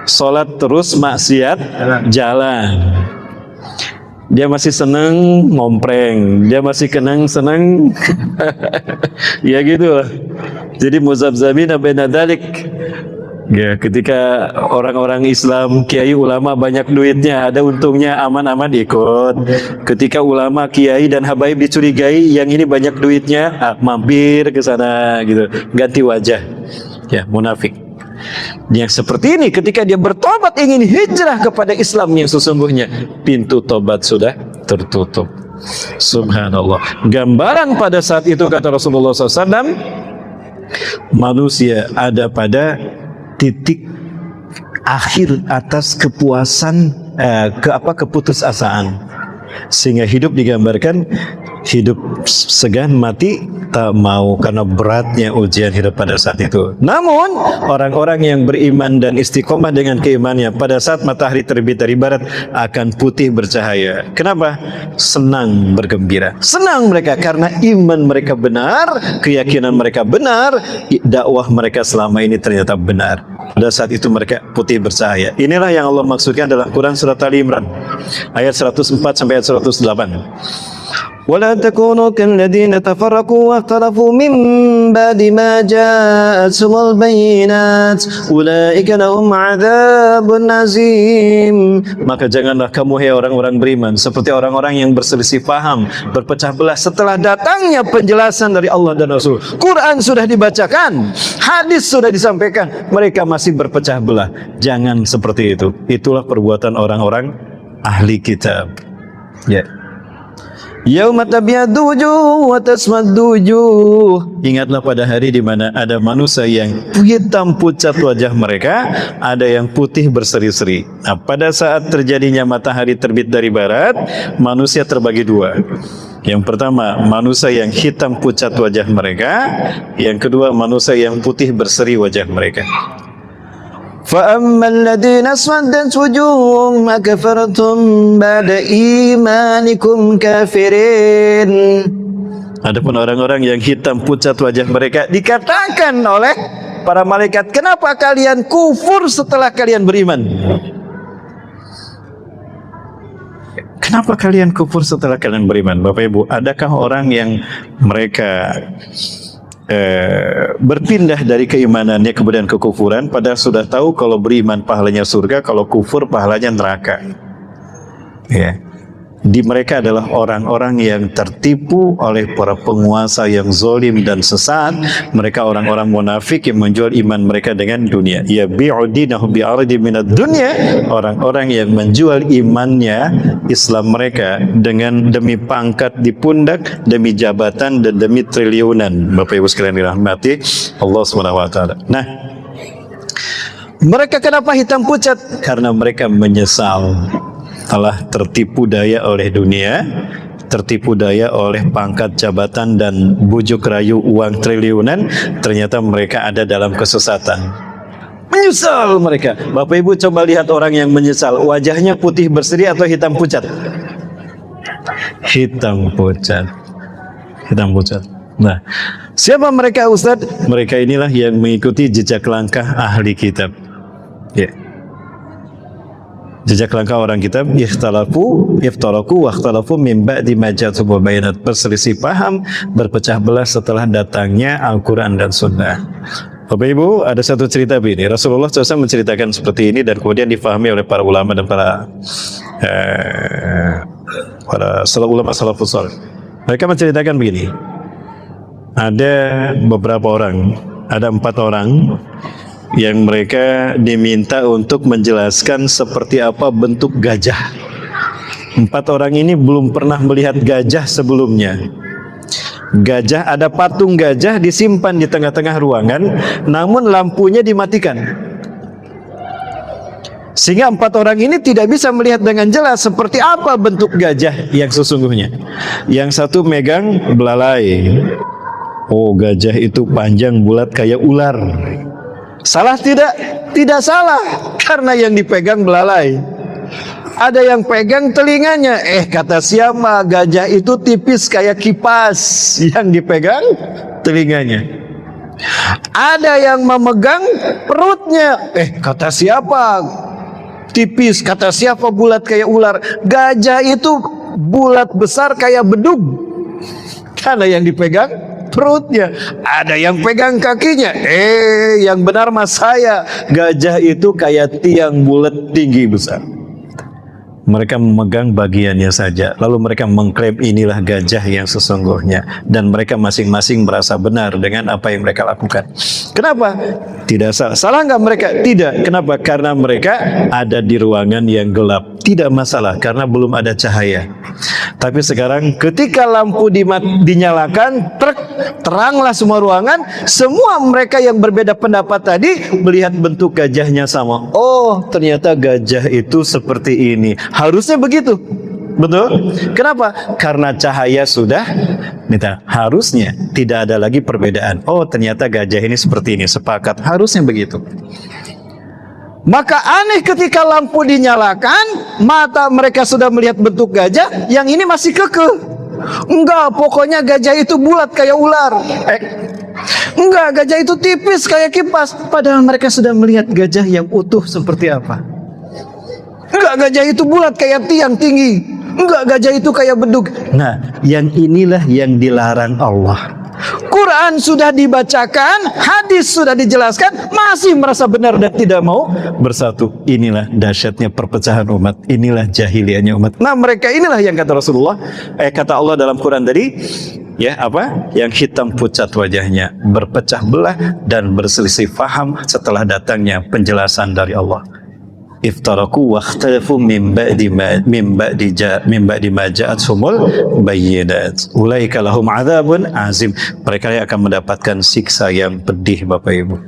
Salat terus, maksiat jalan. Dia masih seneng ngompreng, dia masih seneng ya gitu lah. Jadi muzabzabina baina dzalik. Ya, ketika orang-orang Islam, kiai ulama banyak duitnya, ada untungnya, aman-aman ikut. Ketika ulama, kiai dan habaib dicurigai, yang ini banyak duitnya, mampir ke sana gitu, ganti wajah. Ya, munafik. Yang seperti ini ketika dia bertobat ingin hijrah kepada Islam yang sesungguhnya, pintu tobat sudah tertutup. Subhanallah. Gambaran pada saat itu kata Rasulullah SAW, manusia ada pada titik akhir atas kepuasan keputusasaan, sehingga hidup digambarkan hidup segan, mati tak mau karena beratnya ujian hidup pada saat itu. Namun orang-orang yang beriman dan istiqomah dengan keimanannya pada saat matahari terbit dari barat akan putih bercahaya. Kenapa? Senang, bergembira. Senang mereka karena iman mereka benar, keyakinan mereka benar, dakwah mereka selama ini ternyata benar. Pada saat itu mereka putih bercahaya. Inilah yang Allah maksudkan dalam Quran surat Ali Imran ayat 104 sampai ayat 108. ولا تكونوا كالذين تفرقوا واختلفوا من بعد ما جاءتهم البينات أولئك لهم عذاب عظيم. Maka janganlah kamu hai orang-orang beriman seperti orang-orang yang berselisih paham, berpecah belah setelah datangnya penjelasan dari Allah dan Rasul. Quran sudah dibacakan, hadis sudah disampaikan, mereka masih berpecah belah. Jangan seperti itu. Itulah perbuatan orang-orang ahli kitab. Ya. Yauma tabyaddu wujuh wa taswaddu wujuh. Ingatlah pada hari di mana ada manusia yang hitam pucat wajah mereka, ada yang putih berseri-seri. Nah, pada saat terjadinya matahari terbit dari barat, manusia terbagi dua. Yang pertama, manusia yang hitam pucat wajah mereka, yang kedua, manusia yang putih berseri wajah mereka. فَأَمَّا الَّذِينَ اسْوَدَّتْ وُجُوهُهُمْ أَكَفَرْتُمْ بَعْدَ إِيمَانِكُمْ كَافِرِينَ. Adapun orang-orang yang hitam pucat wajah mereka, dikatakan oleh para malaikat, kenapa kalian kufur setelah kalian beriman? Kenapa kalian kufur setelah kalian beriman? Bapak Ibu, adakah orang yang mereka berpindah dari keimanannya kemudian kekufuran, padahal sudah tahu kalau beriman pahalanya surga, kalau kufur pahalanya neraka? Ya. Di mereka adalah orang-orang yang tertipu oleh para penguasa yang zalim dan sesat. Mereka orang-orang munafik yang menjual iman mereka dengan dunia. Ya bi'udinahu bi'ardi minad dunya. Orang-orang yang menjual imannya, Islam mereka dengan demi pangkat di pundak, demi jabatan dan demi triliunan. Bapak Ibu sekalian dirahmati Allah SWT. Nah, mereka kenapa hitam pucat? Karena mereka menyesal telah tertipu daya oleh dunia, tertipu daya oleh pangkat jabatan dan bujuk rayu uang triliunan. Ternyata mereka ada dalam kesesatan. Menyesal mereka. Bapak Ibu coba lihat orang yang menyesal, wajahnya putih berseri atau hitam pucat? Hitam pucat. Hitam pucat. Nah, siapa mereka Ustaz? Mereka inilah yang mengikuti jejak langkah ahli kitab. Ya. jejak langkah orang kitab, iftaraku wa ikhtalafu min ba'di ma ja'atuhumul bayinat, berselisih paham, berpecah belah setelah datangnya Al-Quran dan Sunnah. Bapak Ibu, ada satu cerita begini. Rasulullah SAW menceritakan seperti ini dan kemudian difahami oleh para ulama dan para ulama salafus saleh. Mereka menceritakan begini. Ada beberapa orang, ada 4 orang yang mereka diminta untuk menjelaskan seperti apa bentuk gajah. 4 orang ini belum pernah melihat gajah sebelumnya. Gajah, ada patung gajah disimpan di tengah-tengah ruangan, namun lampunya dimatikan. Sehingga 4 orang ini tidak bisa melihat dengan jelas seperti apa bentuk gajah yang sesungguhnya. Yang satu megang belalai. Oh, gajah itu panjang bulat kayak ular. Salah tidak? Tidak salah, karena yang dipegang belalai. Ada yang pegang telinganya. Kata siapa? Gajah itu tipis kayak kipas, yang dipegang telinganya. Ada yang memegang perutnya. Kata siapa? Tipis. Kata siapa? Bulat kayak ular. Gajah itu bulat besar kayak bedug, karena yang dipegang perutnya. Ada yang pegang kakinya. Yang benar mas saya. Gajah itu kayak tiang bulat tinggi besar. Mereka memegang bagiannya saja, lalu mereka mengklaim inilah gajah yang sesungguhnya, dan mereka masing-masing merasa benar dengan apa yang mereka lakukan. Kenapa? Tidak salah. Salah nggak mereka? Tidak. Kenapa? Karena mereka ada di ruangan yang gelap. Tidak masalah, karena belum ada cahaya. Tapi sekarang ketika lampu dinyalakan, teranglah semua ruangan. Semua mereka yang berbeda pendapat tadi melihat bentuk gajahnya sama. Oh, ternyata gajah itu seperti ini. Harusnya begitu. Betul? Kenapa? Karena cahaya sudah harusnya tidak ada lagi perbedaan. Oh, ternyata gajah ini seperti ini. Sepakat. Harusnya begitu. Maka aneh ketika lampu dinyalakan, mata mereka sudah melihat bentuk gajah, yang ini masih kekeh. Enggak, pokoknya gajah itu bulat kayak ular. Enggak, gajah itu tipis kayak kipas. Padahal mereka sudah melihat gajah yang utuh seperti apa. Enggak, gajah itu bulat kayak tiang tinggi. Enggak, gajah itu kayak bedug. Nah, yang inilah yang dilarang Allah. Quran sudah dibacakan, hadis sudah dijelaskan, masih merasa benar dan tidak mau bersatu. Inilah dahsyatnya perpecahan umat. Inilah jahiliyahnya umat. Nah, mereka inilah yang kata Rasulullah, kata Allah dalam Quran tadi, yang hitam pucat wajahnya, berpecah belah dan berselisih faham setelah datangnya penjelasan dari Allah. Iftaraku wa ikhtalafu min ba'di ma ja'atuhumul bayyinat. Ulaika lahum 'adzabun azim. Mereka yang akan mendapatkan siksa yang pedih, Bapak Ibu.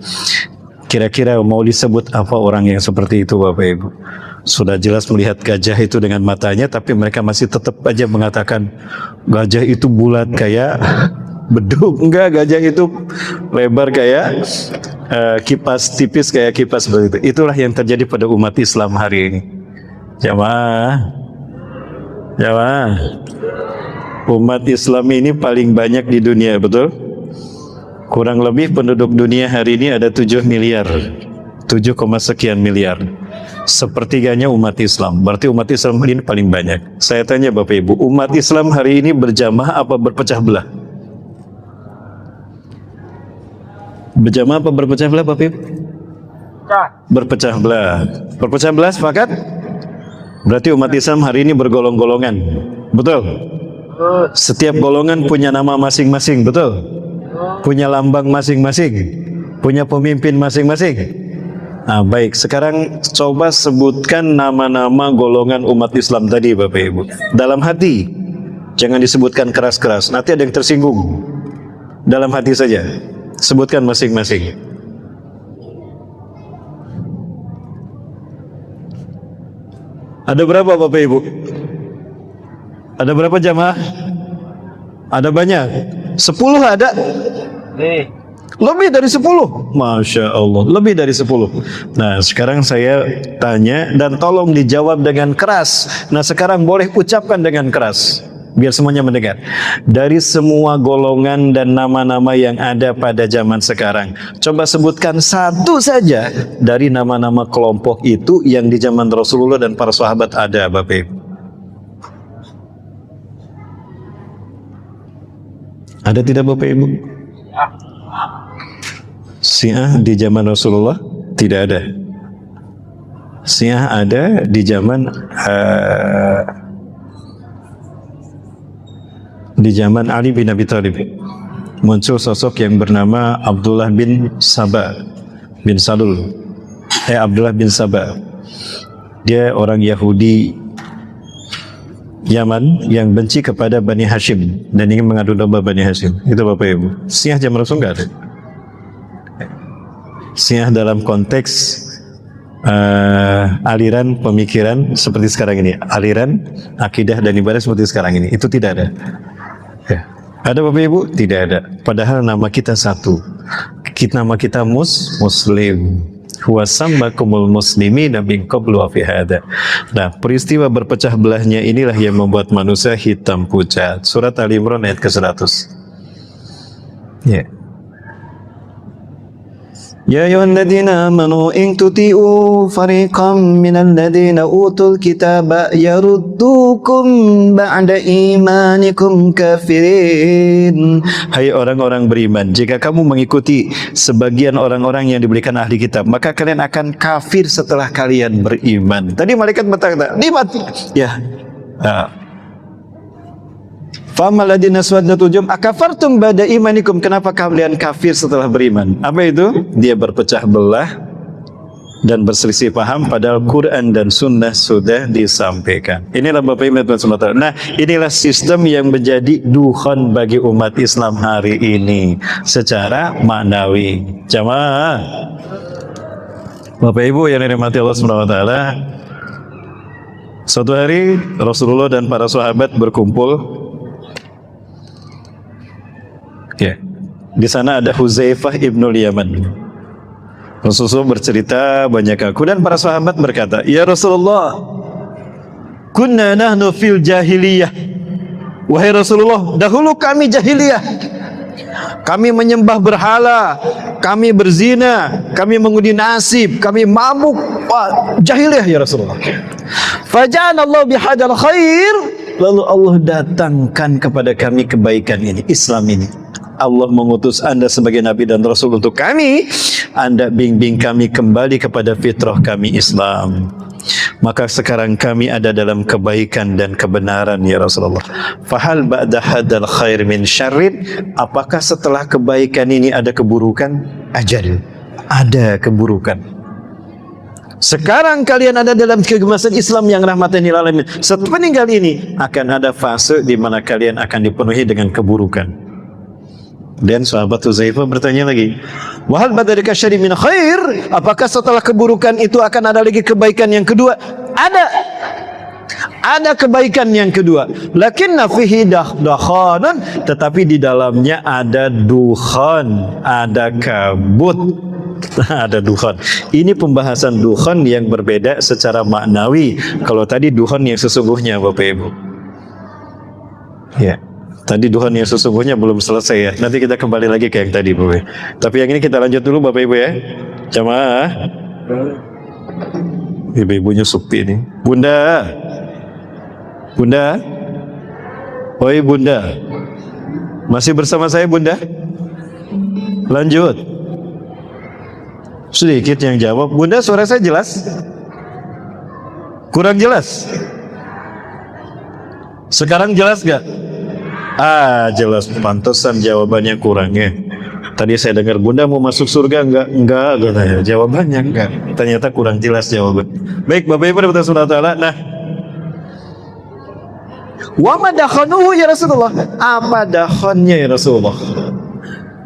Kira-kira mau disebut apa orang yang seperti itu, Bapak Ibu? Sudah jelas melihat gajah itu dengan matanya, tapi mereka masih tetap aja mengatakan gajah itu bulat kayak bedug. Enggak, gajah itu lebar kayak kipas, tipis kayak kipas, seperti itu. Itulah yang terjadi pada umat Islam hari ini. Jamaah, umat Islam ini paling banyak di dunia, betul? Kurang lebih penduduk dunia hari ini ada 7 miliar, 7, sekian miliar. Sepertiganya umat Islam. Berarti umat Islam ini paling banyak. Saya tanya Bapak Ibu, umat Islam hari ini berjamaah apa berpecah belah? Berjamaah apa berpecah belah, Bapak Ibu? Berpecah belah. Berpecah belah, sepakat? Berarti umat Islam hari ini bergolong-golongan. Betul? Setiap golongan punya nama masing-masing, betul? Punya lambang masing-masing, punya pemimpin masing-masing. Nah, baik, sekarang coba sebutkan nama-nama golongan umat Islam tadi, Bapak Ibu. Dalam hati. Jangan disebutkan keras-keras, nanti ada yang tersinggung. Dalam hati saja. Sebutkan masing-masing. Ada berapa Bapak Ibu? Ada berapa jamaah? Ada banyak? 10 ada? Lebih dari 10. Masya Allah, lebih dari 10. Nah, sekarang saya tanya dan tolong dijawab dengan keras. Nah, sekarang boleh ucapkan dengan keras. biar semuanya mendengar. Dari semua golongan dan nama-nama yang ada pada zaman sekarang, coba sebutkan satu saja dari nama-nama kelompok itu yang di zaman Rasulullah dan para sahabat ada, Bapak Ibu. Ada tidak, Bapak Ibu? Syiah di zaman Rasulullah tidak ada. Syiah ada di zaman Ali bin Abi Thalib. Muncul sosok yang bernama Abdullah bin Saba bin Salul. Abdullah bin Saba. Dia orang Yahudi Yaman yang benci kepada Bani Hashim dan ingin mengadu domba Bani Hashim. Itu Bapak Ibu. Syiah zaman Rasul nggak ada. Syiah dalam konteks aliran pemikiran seperti sekarang ini, aliran akidah dan ibadah seperti sekarang ini, itu tidak ada. Ya. Ada Bapak Ibu? Tidak ada. Padahal nama kita satu. Nama kita Muslim. Huwa sammakumul muslimina min qablu wa fi hada. Nah, peristiwa berpecah belahnya inilah yang membuat manusia hitam pucat. Surat Ali Imran ayat ke-100. Ya. Ya ayyuhalladzina amanu in tuti'u fariqam minal ladzina utul kitaba yaruddukum ba'da imanikum kafirin. Hai orang-orang beriman, jika kamu mengikuti sebagian orang-orang yang diberikan ahli kitab, maka kalian akan kafir setelah kalian beriman. Tadi malaikat berkata, "Limat." Ya. Famal ladina swadnatul jum akafartum ba'da imanikum. Kenapa kalian kafir setelah beriman? Apa itu? Dia berpecah belah dan berselisih paham padahal Quran dan Sunnah sudah disampaikan. Inilah Bapak Ibu SWT. Nah, inilah sistem yang menjadi dukhon bagi umat Islam hari ini secara maknawi. Jamaah Bapak Ibu yang dirahmati Allah SWT, suatu hari Rasulullah dan para sahabat berkumpul. Ya, di sana ada Huzaifah ibnul Yaman. Rasulullah bercerita banyak hal. Dan para sahabat berkata, "Ya Rasulullah, kunna nahnu fil jahiliyah." Wahai Rasulullah, dahulu kami jahiliyah. Kami menyembah berhala, kami berzina, kami mengundi nasib, kami mabuk. Jahiliyah ya Rasulullah. Faja'ana Allah bihadal khair. Lalu Allah datangkan kepada kami kebaikan ini, Islam ini. Allah mengutus Anda sebagai Nabi dan Rasul untuk kami. Anda bimbing kami kembali kepada fitrah kami Islam. Maka sekarang kami ada dalam kebaikan dan kebenaran ya Rasulullah. Fahal ba'da hadal khair min syarrin. Apakah setelah kebaikan ini ada keburukan? Ajal. Ada keburukan. Sekarang kalian ada dalam kegemasan Islam yang rahmatan lil alamin. Setelah meninggal ini akan ada fase di mana kalian akan dipenuhi dengan keburukan. Dan sahabat Huzaifah bertanya lagi, "Wahal badalika syarri min khair?" Apakah setelah keburukan itu akan ada lagi kebaikan yang kedua? Ada kebaikan yang kedua. Lakinna fihi dakhanun, tetapi di dalamnya ada dukhan, ada kabut. Ada dukhan. Ini pembahasan dukhan yang berbeda secara maknawi. Kalau tadi dukhan yang sesungguhnya Bapak Ibu. Ya. Tadi Tuhan yang sesungguhnya belum selesai ya. Nanti kita kembali lagi ke yang tadi Bapak. Tapi yang ini kita lanjut dulu Bapak Ibu ya. Jamaah. Ibu-ibunya sepi ini. Bunda. Bunda. Oi Bunda. Masih bersama saya Bunda? Lanjut. Sedikit yang jawab. Bunda, suara saya jelas? Kurang jelas? Sekarang jelas gak? Jelas, pantesan jawabannya kurang ya. Tadi saya dengar Bunda mau masuk surga enggak katanya. Jawabannya enggak. Ternyata kurang jelas jawaban. Baik, Bapak Ibu dan Saudara, nah. Wa ma dakhanuhu ya Rasulullah. Apa dakhonnya ya Rasulullah?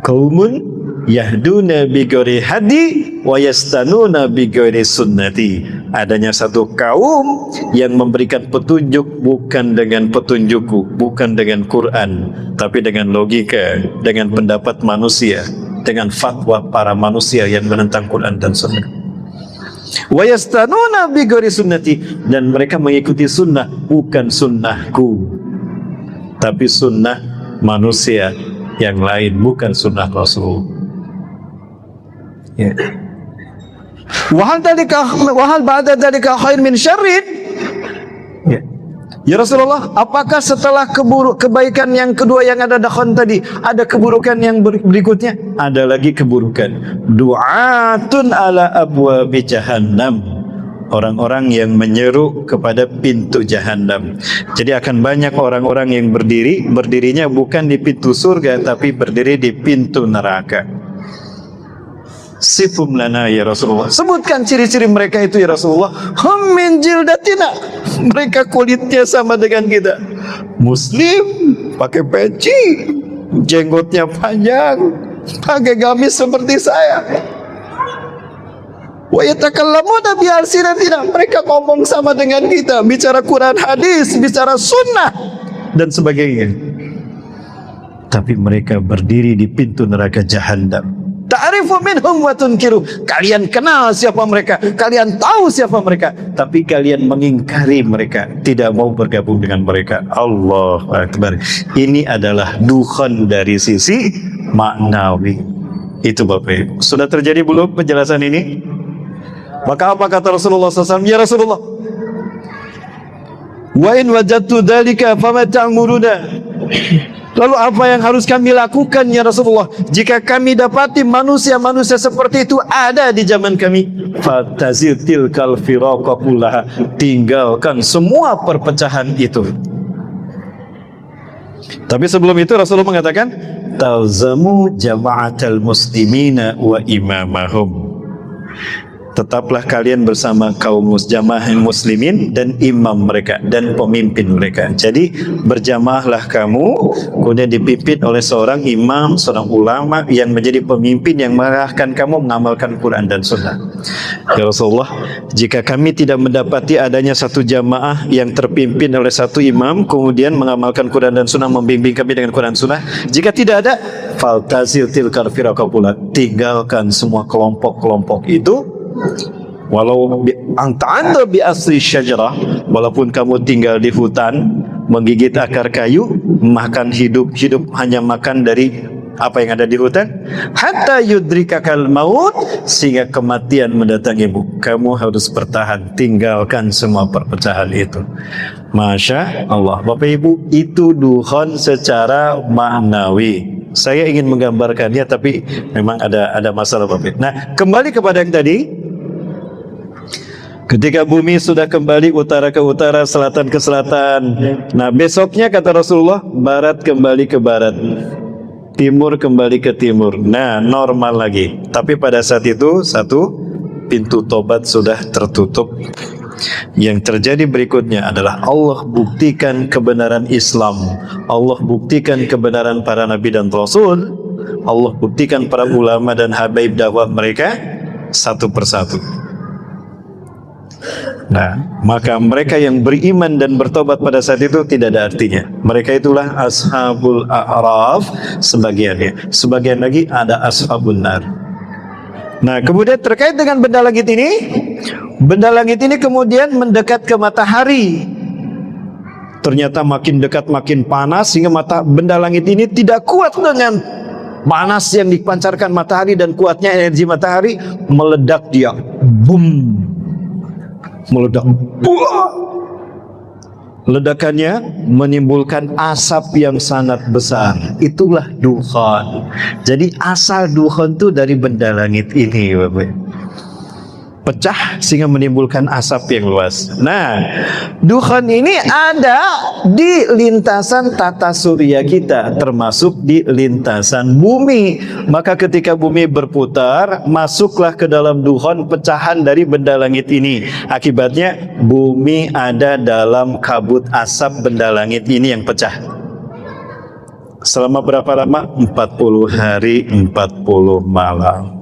Qaumun yahduna bi ghairi hadi wa yastanuna bi ghairi sunnati. Adanya satu kaum yang memberikan petunjuk bukan dengan petunjukku, bukan dengan Quran, tapi dengan logika, dengan pendapat manusia, dengan fatwa para manusia yang menentang Quran dan Sunnah. Wa yastanuna bi ghairi sunnati, dan mereka mengikuti sunnah bukan sunnahku. tapi sunnah manusia yang lain, bukan sunnah Rasul. Ya. Wahal ba'da dzalika khair min syarrin. Ya. Ya Rasulullah, apakah setelah kebaikan yang kedua yang ada dakhon tadi, ada keburukan yang berikutnya? Ada lagi keburukan. Du'atun ala abwabi jahannam. Orang-orang yang menyeru kepada pintu jahanam. Jadi akan banyak orang-orang yang berdirinya bukan di pintu surga, tapi berdiri di pintu neraka. Sifum lana ya Rasulullah. Sebutkan ciri-ciri mereka itu ya Rasulullah. Hum min jildatina. Mereka kulitnya sama dengan kita. Muslim, pakai peci, jenggotnya panjang, pakai gamis seperti saya. Wa yatakallamuna bi alsinatina. Mereka ngomong sama dengan kita, bicara Quran, hadis, bicara sunnah dan sebagainya. Tapi mereka berdiri di pintu neraka jahanam. Ta'rifu minhum wa tunkiru. Kalian kenal siapa mereka, kalian tahu siapa mereka, tapi kalian mengingkari mereka, tidak mau bergabung dengan mereka. Allahu Akbar. Ini adalah dukhan dari sisi maknawi. Itu Bapak Ibu. Sudah terjadi belum penjelasan ini? Maka apa kata Rasulullah SAW? Ya Rasulullah, wa in wajadtu dzalika fama ta'muruna. Lalu apa yang harus kami lakukan ya Rasulullah jika kami dapati manusia-manusia seperti itu ada di zaman kami? fatazil tilkal firaqa kullaha. Tinggalkan semua perpecahan itu. Tapi sebelum itu Rasulullah mengatakan, talzamu jama'atal muslimina wa imamahum. Tetaplah kalian bersama kaum jamaah muslimin dan imam mereka dan pemimpin mereka. Jadi berjamaahlah kamu, kemudian dipimpin oleh seorang imam, seorang ulama yang menjadi pemimpin yang mengarahkan kamu mengamalkan Quran dan Sunnah. Ya Rasulullah, jika kami tidak mendapati adanya satu jamaah yang terpimpin oleh satu imam, kemudian mengamalkan Quran dan Sunnah, membimbing kami dengan Quran Sunnah, jika tidak ada, faltazil tilkal firaqapula. Tinggalkan semua kelompok-kelompok itu. Walau anta bi asri syajarah, walaupun kamu tinggal di hutan, menggigit akar kayu, makan hidup hanya makan dari apa yang ada di hutan, hatta yudrikakal maut, sehingga kematian mendatangimu, kamu harus bertahan, tinggalkan semua perpecahan itu. Masya Allah, Bapak Ibu, itu dukhon secara maknawi. Saya ingin menggambarkannya, tapi memang ada masalah Bapak Ibu. Nah, kembali kepada yang tadi. Ketika bumi sudah kembali utara ke utara, selatan ke selatan, nah besoknya kata Rasulullah, barat kembali ke barat, timur kembali ke timur. Nah, normal lagi. Tapi pada saat itu satu pintu tobat sudah tertutup. Yang terjadi berikutnya adalah Allah buktikan kebenaran Islam, Allah buktikan kebenaran para nabi dan rasul, Allah buktikan para ulama dan habaib dakwah mereka satu persatu. Nah, maka mereka yang beriman dan bertobat pada saat itu tidak ada artinya. Mereka itulah ashabul a'raf sebagiannya. Sebagian lagi ada ashabun nar. Nah, kemudian terkait dengan benda langit ini kemudian mendekat ke matahari. Ternyata makin dekat makin panas, sehingga benda langit ini tidak kuat dengan panas yang dipancarkan matahari dan kuatnya energi matahari, meledak dia. Boom. Meledak. Buah. Ledakannya menimbulkan asap yang sangat besar. Itulah dukhan. Jadi asal dukhan itu dari benda langit ini, Bapak. Pecah sehingga menimbulkan asap yang luas. Nah, dukhan ini ada di lintasan tata surya kita, termasuk di lintasan bumi. Maka ketika bumi berputar, masuklah ke dalam dukhan, pecahan dari benda langit ini. Akibatnya bumi ada dalam kabut asap benda langit ini yang pecah. Selama berapa lama? 40 hari 40 malam.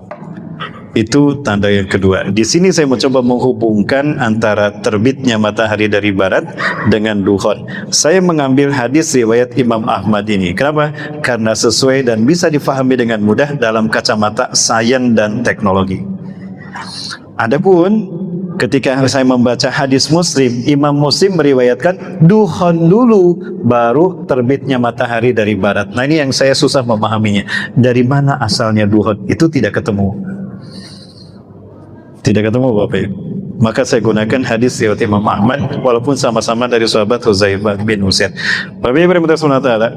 Itu tanda yang kedua. Di sini saya mencoba menghubungkan antara terbitnya matahari dari barat dengan dukhon. Saya mengambil hadis riwayat Imam Ahmad ini. Kenapa? Karena sesuai dan bisa difahami dengan mudah dalam kacamata sains dan teknologi. Adapun ketika saya membaca hadis Muslim, Imam Muslim meriwayatkan duhon dulu baru terbitnya matahari dari barat. Nah ini yang saya susah memahaminya. Dari mana asalnya duhon? Itu tidak ketemu. Tidak ketemu Bapak Ibu. Maka saya gunakan hadis riwayat Imam Ahmad walaupun sama-sama dari sahabat Huzaifah bin Usaid. Bapak Ibu rahimahullah taala.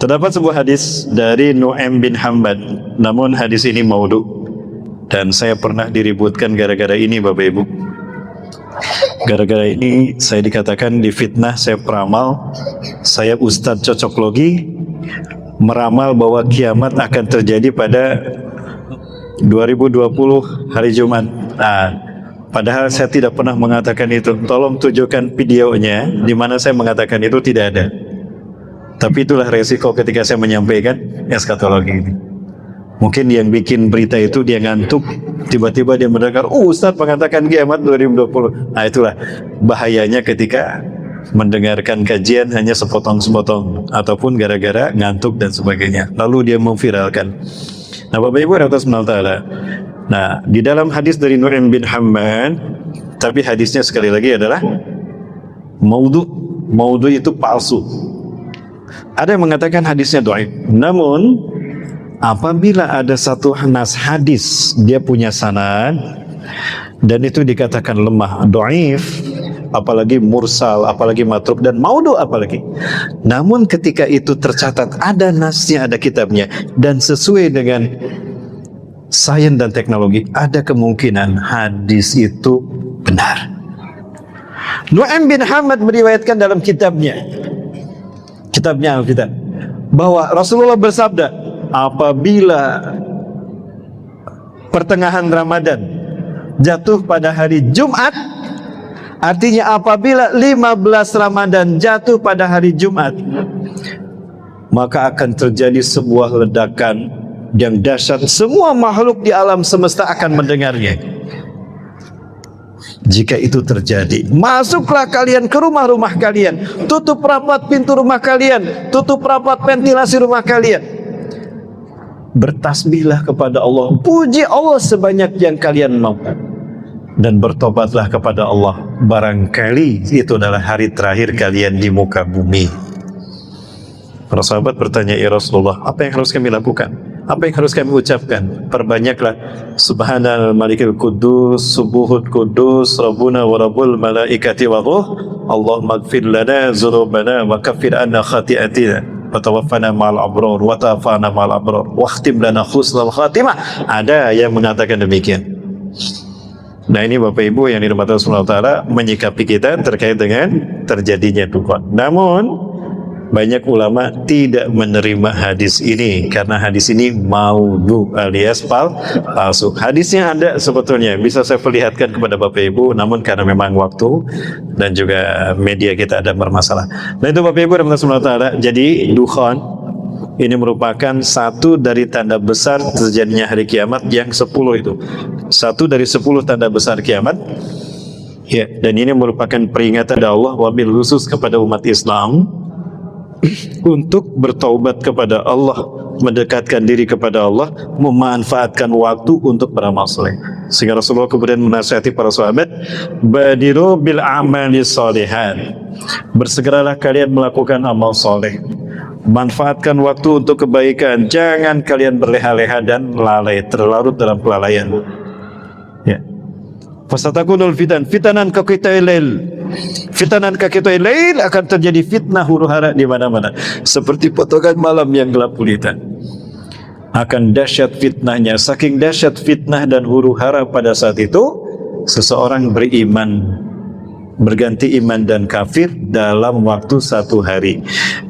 Terdapat sebuah hadis dari Nu'aim bin Hammad, namun hadis ini maudhu. Dan saya pernah diributkan gara-gara ini Bapak Ibu. Gara-gara ini saya dikatakan difitnah, saya peramal, saya ustadz cocoklogi, meramal bahwa kiamat akan terjadi pada 2020 hari Jumat. Nah, padahal saya tidak pernah mengatakan itu. Tolong tunjukkan videonya di mana saya mengatakan itu, tidak ada. Tapi itulah resiko ketika saya menyampaikan eskatologi ini. Mungkin yang bikin berita itu dia ngantuk, tiba-tiba dia mendengar, Ustadz mengatakan kiamat 2020. Nah itulah bahayanya ketika mendengarkan kajian hanya sepotong-sepotong ataupun gara-gara ngantuk dan sebagainya. Lalu dia memviralkan. Nah Bapak Ibu rahimahullah taala. Nah di dalam hadis dari Nu'aim bin Hammad, tapi hadisnya sekali lagi adalah maudhu. Maudhu itu palsu. Ada yang mengatakan hadisnya dhaif. Namun apabila ada satu nas hadis dia punya sanad dan itu dikatakan lemah, dhaif, apalagi mursal, apalagi matruk dan maudhu apalagi. Namun ketika itu tercatat ada nasnya, ada kitabnya dan sesuai dengan sains dan teknologi, ada kemungkinan hadis itu benar. Nu'aim bin Hammad meriwayatkan dalam kitabnya Al-Kitab bahwa Rasulullah bersabda, apabila pertengahan Ramadan jatuh pada hari Jumat, artinya apabila 15 Ramadan jatuh pada hari Jumat, maka akan terjadi sebuah ledakan yang dahsyat. Semua makhluk di alam semesta akan mendengarnya. Jika itu terjadi, masuklah kalian ke rumah-rumah kalian, tutup rapat pintu rumah kalian, tutup rapat ventilasi rumah kalian, bertasbihlah kepada Allah, puji Allah sebanyak yang kalian mampu, dan bertobatlah kepada Allah, barangkali itu adalah hari terakhir kalian di muka bumi. Para sahabat bertanya, ya Rasulullah, apa yang harus kami lakukan? Apa yang harus kami ucapkan? Perbanyaklah Subhanal Malikil Quddus, Subuhul Quddus, Rabbuna wa Rabbul Malaikati wa Ruh, Allahumma gfir lana zunubana wa kaffir anna khati'atina wa tawaffana ma'al abrar wa tafana ma'al abrar wa khtim lana husnal khatimah. Ada yang mengatakan demikian. Nah ini Bapak Ibu yang dirahmati Allah Ta'ala, menyikapi kita terkait dengan terjadinya dukhan. Namun banyak ulama tidak menerima hadis ini karena hadis ini maudhu alias palsu. Hadisnya ada sebetulnya, bisa saya perlihatkan kepada Bapak Ibu, namun karena memang waktu dan juga media kita ada bermasalah. Nah itu Bapak Ibu rahimahullah taala. Jadi dukhan ini merupakan satu dari tanda besar terjadinya hari kiamat yang 10 itu. Satu dari 10 tanda besar kiamat. Ya, dan ini merupakan peringatan dari Allah wabil khusus kepada umat Islam untuk bertaubat kepada Allah, mendekatkan diri kepada Allah, memanfaatkan waktu untuk beramal soleh. Sehingga Rasulullah kemudian menasihati para sahabat, badiru bil amali sholihat, bersegeralah kalian melakukan amal soleh, manfaatkan waktu untuk kebaikan, jangan kalian berleha-leha dan lalai, terlarut dalam kelalaian. Ya. Fasatakunul fitanan kaqitai lail. Fitanan kaqitai lail, akan terjadi fitnah huru-hara di mana-mana, seperti potongan malam yang gelap gulita. Akan dahsyat fitnahnya, saking dahsyat fitnah dan huru-hara pada saat itu, seseorang beriman berganti iman dan kafir dalam waktu 1 hari.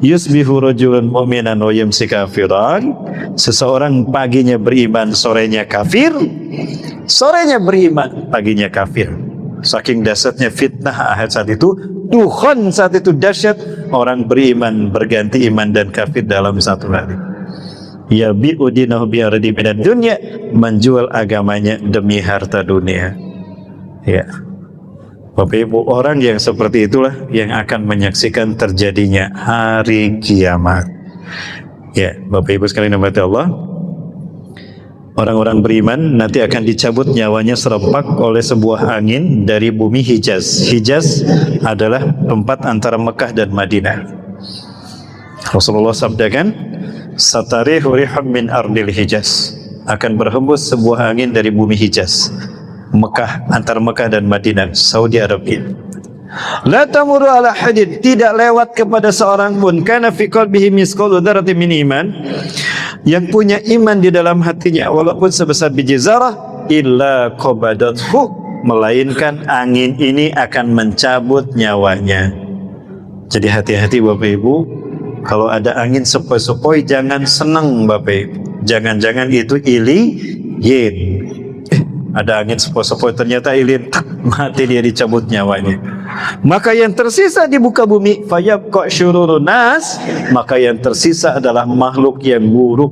Yusbihu rajulun mu'minan wa yumsi kafiran. Seseorang paginya beriman, sorenya kafir. Sorenya beriman, paginya kafir. Saking dahsyatnya fitnah saat itu, dukhan saat itu dahsyat, orang beriman berganti iman dan kafir dalam 1 hari. Ya bi'udinahu bi'aradi minad dunya, menjual agamanya demi harta dunia. Ya. Bapak Ibu, orang yang seperti itulah yang akan menyaksikan terjadinya hari kiamat. Ya, Bapak Ibu sekalian, rahmati Allah. Orang-orang beriman nanti akan dicabut nyawanya serempak oleh sebuah angin dari bumi Hijaz. Hijaz adalah tempat antara Mekah dan Madinah. Rasulullah sabdakan, "Satarihu riham min ardil Hijaz." Akan berhembus sebuah angin dari bumi Hijaz, Mekah, antara Mekah dan Madinah, Saudi Arabia. La tamuru ala hadid, tidak lewat kepada seorang pun kana fi qalbihi misqalu dzarratin min iman, yang punya iman di dalam hatinya walaupun sebesar biji zarah, illa qabadathu, melainkan angin ini akan mencabut nyawanya. Jadi hati-hati Bapak Ibu, kalau ada angin sepoi-sepoi jangan senang Bapak Ibu. Jangan-jangan itu yin. Ada angin sepoi-sepoi ternyata ilin, mati dia, dicabut nyawanya. Maka yang tersisa di muka bumi fayabqa syururun nas, maka yang tersisa adalah makhluk yang buruk.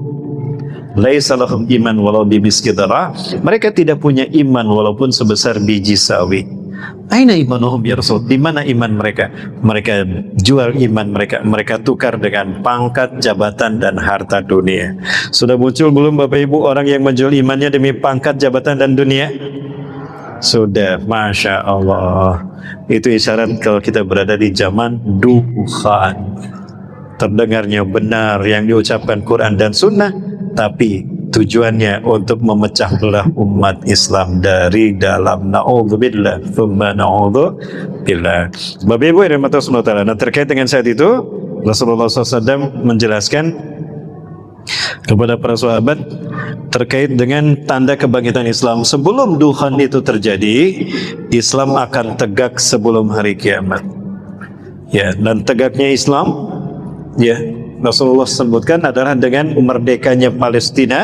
Laisa lahum iman walau bimiski dzarah, mereka tidak punya iman walaupun sebesar biji sawi. Aina imanuhum ya Rasul? Di mana iman mereka? Mereka jual iman mereka, mereka tukar dengan pangkat, jabatan dan harta dunia. Sudah muncul belum Bapak Ibu orang yang menjual imannya demi pangkat, jabatan dan dunia? Sudah, Masya Allah. Itu isyarat kalau kita berada di zaman dukhan. Terdengarnya benar yang diucapkan Quran dan Sunnah, tapi tujuannya untuk memecah belah umat Islam dari dalam. Na'udzubillah, thumma na'udzubillah. Bapak Ibu yang dirahmati Allah Ta'ala. Nah, terkait dengan saat itu, Rasulullah SAW menjelaskan kepada para sahabat terkait dengan tanda kebangkitan Islam. Sebelum dukhan itu terjadi, Islam akan tegak sebelum hari kiamat. Ya, dan tegaknya Islam, ya, Rasulullah sebutkan adalah dengan merdekanya Palestina,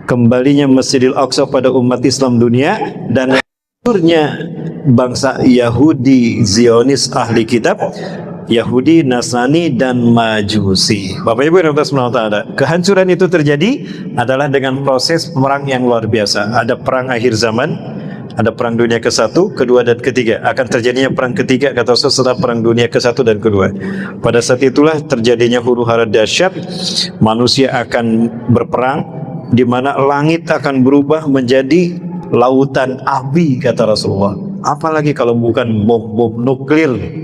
kembalinya Masjidil Aqsa pada umat Islam dunia, dan hancurnya bangsa Yahudi, Zionis, ahli kitab, Yahudi, Nasrani dan Majusi. Bapak Ibu yang dirahmati, kehancuran itu terjadi adalah dengan proses perang yang luar biasa. Ada perang akhir zaman, ada perang dunia ke-1, kedua dan ketiga. Akan terjadinya perang ketiga kata setelah perang dunia ke-1 dan kedua. Pada saat itulah terjadinya huru-hara dahsyat, manusia akan berperang, di mana langit akan berubah menjadi lautan api kata Rasulullah. Apalagi kalau bukan bom-bom nuklir.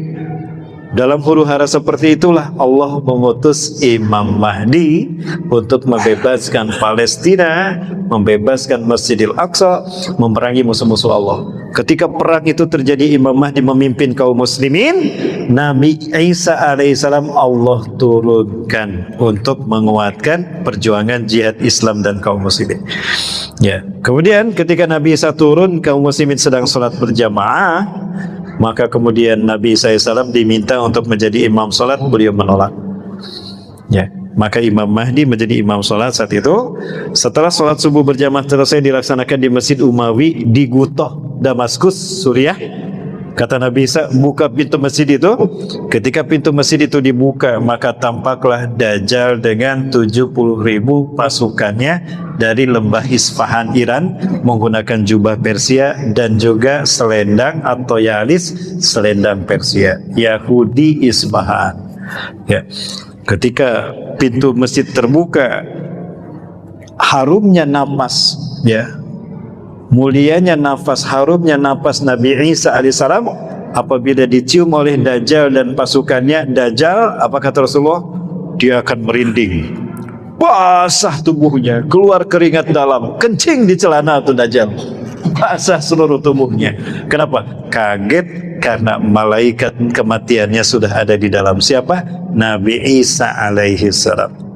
Dalam huru-hara seperti itulah Allah mengutus Imam Mahdi untuk membebaskan Palestina, membebaskan Masjidil Aqsa, memerangi musuh-musuh Allah. Ketika perang itu terjadi, Imam Mahdi memimpin kaum muslimin, Nabi Isa alaihissalam Allah turunkan untuk menguatkan perjuangan jihad Islam dan kaum muslimin. Ya, kemudian ketika Nabi Isa turun, kaum muslimin sedang sholat berjamaah, maka kemudian Nabi SAW diminta untuk menjadi imam sholat, beliau menolak. Ya, maka Imam Mahdi menjadi imam sholat saat itu. Setelah sholat subuh berjamaah selesai dilaksanakan di Masjid Umawi di Gutoh, Damaskus, Suriah. Kata Nabi Isa, buka pintu masjid itu. Ketika pintu masjid itu dibuka, maka tampaklah Dajjal dengan 70.000 pasukannya dari lembah Isfahan, Iran, menggunakan jubah Persia dan juga selendang atau yalis, selendang Persia, Yahudi Isfahan. Ya. Ketika pintu masjid terbuka, harumnya napas, ya, mulianya nafas, harumnya nafas Nabi Isa alaihissalam apabila dicium oleh Dajjal dan pasukannya. Dajjal, apa kata Rasulullah? Dia akan merinding, basah tubuhnya, keluar keringat dalam, kencing di celana tuh Dajjal, basah seluruh tubuhnya. Kenapa? Kaget karena malaikat kematiannya sudah ada di dalam siapa? Nabi Isa alaihissalam.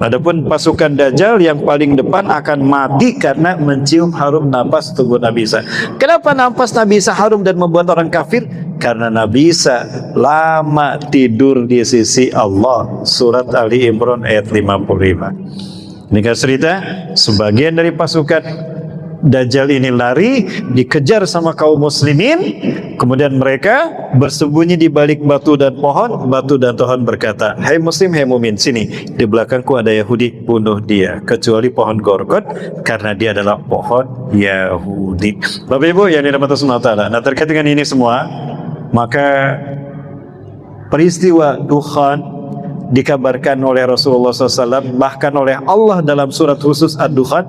Adapun pasukan Dajjal yang paling depan akan mati karena mencium harum napas tubuh Nabi Isa. Kenapa napas Nabi Isa harum dan membuat orang kafir? Karena Nabi Isa lama tidur di sisi Allah. Surat Ali Imran ayat 55. Ini kan cerita, sebagian dari pasukan Dajjal ini lari, dikejar sama kaum muslimin, kemudian mereka bersembunyi di balik batu dan pohon. Batu dan pohon berkata, "Hai muslim, hai mumin, sini, di belakangku ada Yahudi, bunuh dia, kecuali pohon Gorgot, karena dia adalah pohon Yahudi." Bapak Ibu yang dirahmati Allah Ta'ala, nah terkait dengan ini semua, maka peristiwa dukhan dikabarkan oleh Rasulullah SAW, bahkan oleh Allah dalam surat khusus Ad-Dukhan,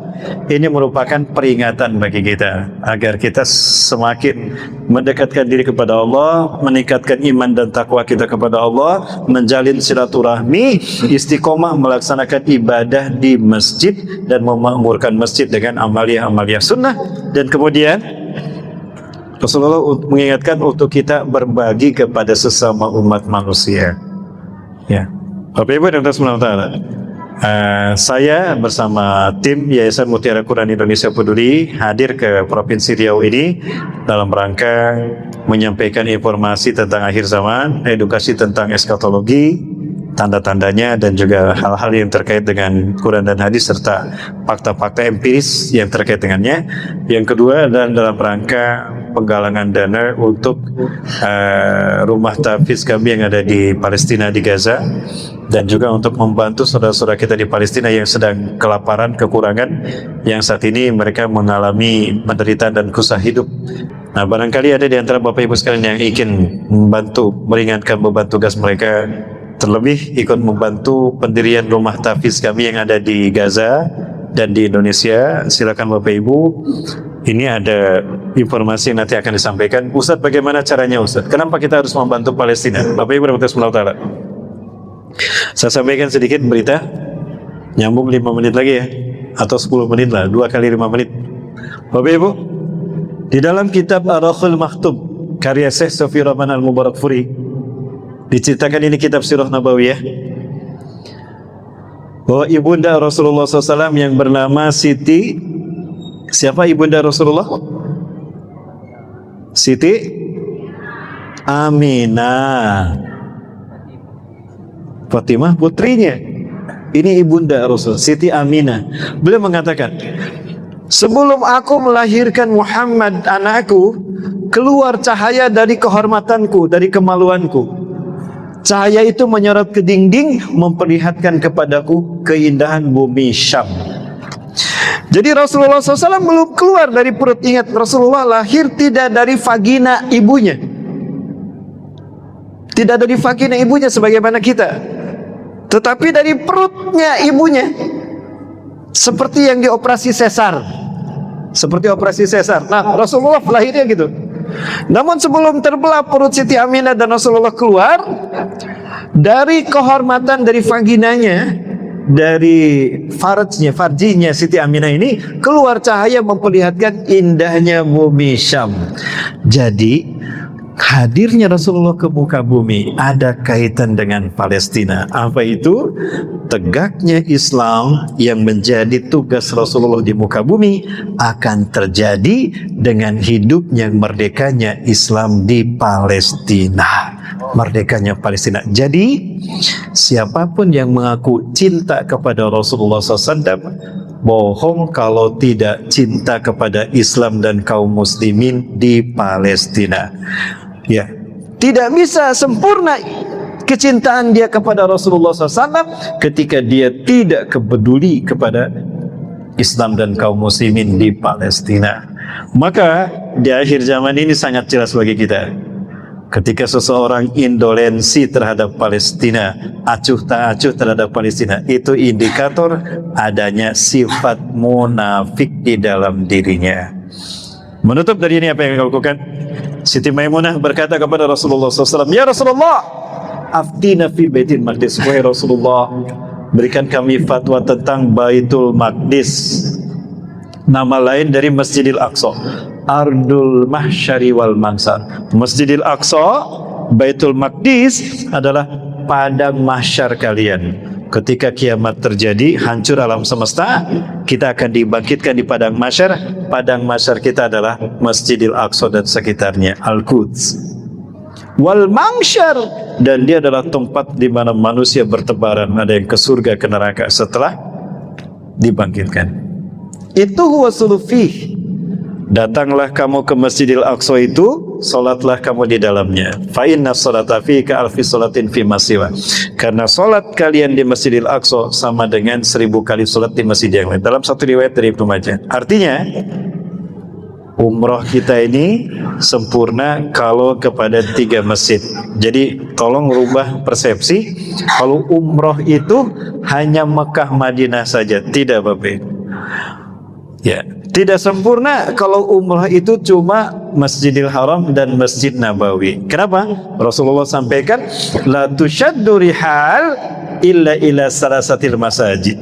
ini merupakan peringatan bagi kita agar kita semakin mendekatkan diri kepada Allah, meningkatkan iman dan takwa kita kepada Allah, menjalin silaturahmi, istiqomah melaksanakan ibadah di masjid dan memakmurkan masjid dengan amalia-amalia sunnah. Dan kemudian Rasulullah mengingatkan untuk kita berbagi kepada sesama umat manusia. Ya, Bapak Ibu dan Saudara, saya bersama tim Yayasan Mutiara Quran Indonesia Peduli hadir ke Provinsi Riau ini dalam rangka menyampaikan informasi tentang akhir zaman, edukasi tentang eskatologi, tanda-tandanya, dan juga hal-hal yang terkait dengan Quran dan hadis serta fakta-fakta empiris yang terkait dengannya. Yang kedua adalah dalam rangka penggalangan dana untuk rumah tahfiz kami yang ada di Palestina, di Gaza, dan juga untuk membantu saudara-saudara kita di Palestina yang sedang kelaparan, kekurangan, yang saat ini mereka mengalami penderitaan dan susah hidup. Nah, barangkali ada di antara Bapak Ibu sekalian yang ingin membantu meringankan beban tugas mereka, terlebih ikut membantu pendirian rumah tahfiz kami yang ada di Gaza dan di Indonesia. Silakan Bapak Ibu, ini ada informasi yang nanti akan disampaikan. Ustadz, bagaimana caranya Ustadz? Kenapa kita harus membantu Palestina? Bapak Ibu rahmatullahi taala. Saya sampaikan sedikit berita, nyambung 5 menit lagi ya, atau 10 menit lah, 2 kali 5 menit. Bapak Ibu, di dalam kitab Ar-Rakhul Makhtub karya Syekh Sofi Rahman Al-Mubarakfuri, diceritakan, ini kitab Sirah Nabawiyah, bahwa ibunda Rasulullah SAW yang bernama Siti, siapa ibunda Rasulullah? Siti Aminah Fatimah putrinya. Ini ibunda Rasul, Siti Aminah. Beliau mengatakan, sebelum aku melahirkan Muhammad anakku, keluar cahaya dari kehormatanku, dari kemaluanku. Cahaya itu menyorot ke dinding, memperlihatkan kepadaku keindahan bumi Syam. Jadi Rasulullah SAW belum keluar dari perut. Ingat, Rasulullah lahir tidak dari vagina ibunya, tidak dari vagina ibunya sebagaimana kita, tetapi dari perutnya ibunya, seperti yang dioperasi sesar, seperti operasi sesar. Nah, Rasulullah lahirnya gitu. Namun sebelum terbelah perut Siti Aminah dan Rasulullah keluar, dari kehormatan dari vaginanya, dari farjinya Siti Aminah ini, keluar cahaya memperlihatkan indahnya bumi Syam. Jadi hadirnya Rasulullah ke muka bumi ada kaitan dengan Palestina. Apa itu? Tegaknya Islam yang menjadi tugas Rasulullah di muka bumi akan terjadi dengan hidupnya merdekanya Islam di Palestina. Merdekanya Palestina. Jadi siapapun yang mengaku cinta kepada Rasulullah SAW bohong kalau tidak cinta kepada Islam dan kaum muslimin di Palestina. Ya, tidak bisa sempurna kecintaan dia kepada Rasulullah SAW ketika dia tidak peduli kepada Islam dan kaum muslimin di Palestina. Maka di akhir zaman ini sangat jelas bagi kita, ketika seseorang indolensi terhadap Palestina, acuh tak acuh terhadap Palestina, itu indikator adanya sifat munafik di dalam dirinya. Menutup dari ini apa yang kau lakukan? Siti Maimunah berkata kepada Rasulullah SAW, ya Rasulullah, aftina fi Baitul Maqdis. Wahai Rasulullah, berikan kami fatwa tentang Baitul Maqdis. Nama lain dari Masjidil Aqsa, Ardul Mahsyari wal Mansar. Masjidil Aqsa, Baitul Maqdis adalah padang mahsyar kalian. Ketika kiamat terjadi, hancur alam semesta, kita akan dibangkitkan di padang mahsyar. Padang mahsyar kita adalah Masjidil Aqsa dan sekitarnya, Al-Quds. Wal Mahsyar, dan dia adalah tempat di mana manusia bertebaran, ada yang ke surga, ke neraka setelah dibangkitkan. Itu huwa sulufih. Datanglah kamu ke Masjidil Aqsa itu, salatlah kamu di dalamnya. Fa inna salata fi ka alfi salatin fi masiwa. Karena salat kalian di Masjidil Aqsa sama dengan 1000 kali salat di masjid yang lain. Dalam satu riwayat dari Ibnu Majah. Artinya, Umroh kita ini sempurna kalau kepada 3 masjid. Jadi tolong rubah persepsi kalau umroh itu hanya Mekah Madinah saja. Tidak, Bapak. Ya, tidak sempurna kalau umrah itu cuma Masjidil Haram dan Masjid Nabawi. Kenapa? Rasulullah sampaikan, la tushaddu rihal illa ila salasatil masajid.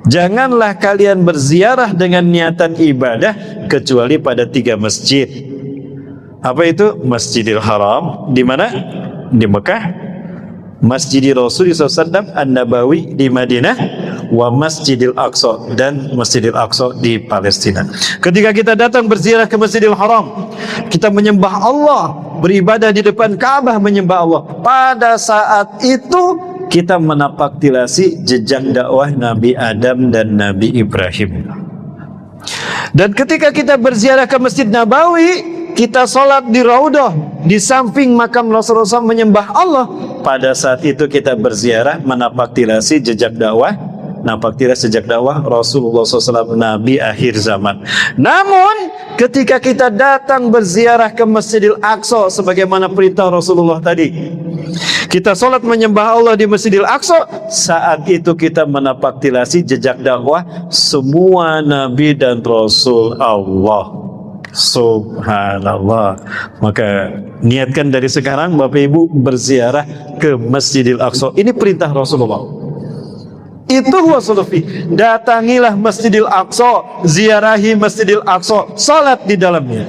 Janganlah kalian berziarah dengan niatan ibadah kecuali pada 3 masjid. Apa itu? Masjidil Haram di mana? Di Mekah. Masjidil Rasulullah SAW An-Nabawi di Madinah, wa Masjidil Aqsa dan Masjidil Aqsa di Palestina. Ketika kita datang berziarah ke Masjidil Haram, kita menyembah Allah, beribadah di depan Ka'bah menyembah Allah. Pada saat itu kita menapaktilasi jejak dakwah Nabi Adam dan Nabi Ibrahim. Dan ketika kita berziarah ke Masjid Nabawi, kita sholat di Raudah, di samping makam Rasulullah SAW menyembah Allah. Pada saat itu kita berziarah menapaktilasi jejak dakwah, sejak dakwah Rasulullah SAW, Nabi akhir zaman. Namun ketika kita datang berziarah ke Masjidil Aqsa sebagaimana perintah Rasulullah tadi, kita sholat menyembah Allah di Masjidil Aqsa, saat itu kita menapaktilasi jejak dakwah semua Nabi dan Rasul Allah. Subhanallah. Maka niatkan dari sekarang Bapak Ibu berziarah ke Masjidil Aqsa. Ini perintah Rasulullah. Itu wasulufi. Datangilah Masjidil Aqsa, ziarahi Masjidil Aqsa, salat di dalamnya.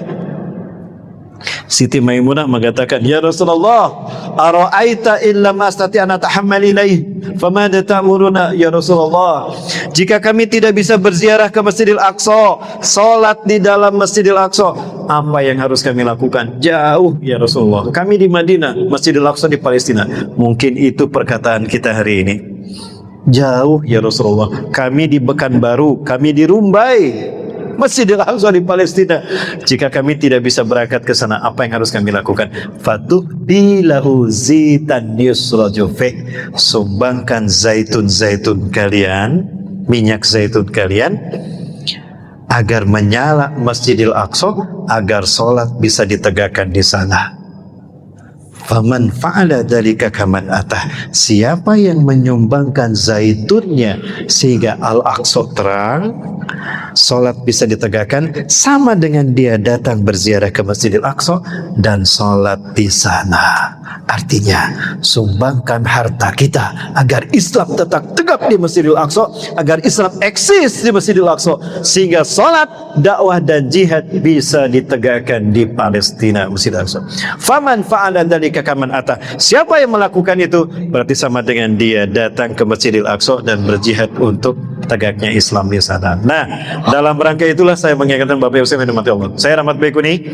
Siti Maimunah mengatakan, ya Rasulullah, ara'aita illam astati an atahammal ilaih, famada ta'muruna ya Rasulullah? Jika kami tidak bisa berziarah ke Masjidil Aqsa, salat di dalam Masjidil Aqsa, apa yang harus kami lakukan? Jauh ya Rasulullah. Kami di Madinah, Masjidil Aqsa di Palestina. Mungkin itu perkataan kita hari ini. Jauh ya Rasulullah. Kami di Pekanbaru, kami di Rumbai, Masjidil Aqsa di Palestina. Jika kami tidak bisa berangkat ke sana, apa yang harus kami lakukan? Fatuhdilahu zitan yusrajufe. Sumbangkan zaitun-zaitun kalian, minyak zaitun kalian, agar menyala Masjidil Aqsa, agar sholat bisa ditegakkan di sana. Faman fa'ala dzalika kaman atah. Siapa yang menyumbangkan zaitunnya sehingga Al-Aqsa terang, salat bisa ditegakkan, sama dengan dia datang berziarah ke Masjidil Aqsa dan salat di sana. Artinya, sumbangkan harta kita agar Islam tetap tegak di Masjidil Aqsa, agar Islam eksis di Masjidil Aqsa, sehingga salat, dakwah dan jihad bisa ditegakkan di Palestina, Masjidil Aqsa. Faman fa'ala dzalika kaman atah. Siapa yang melakukan itu berarti sama dengan dia datang ke Masjidil Aqsa dan berjihad untuk tegaknya Islam di sana. Nah, dalam rangka itulah saya mengingatkan Bapak Ibu yang dirahmati Allah. Saya Rahmat Baikuni.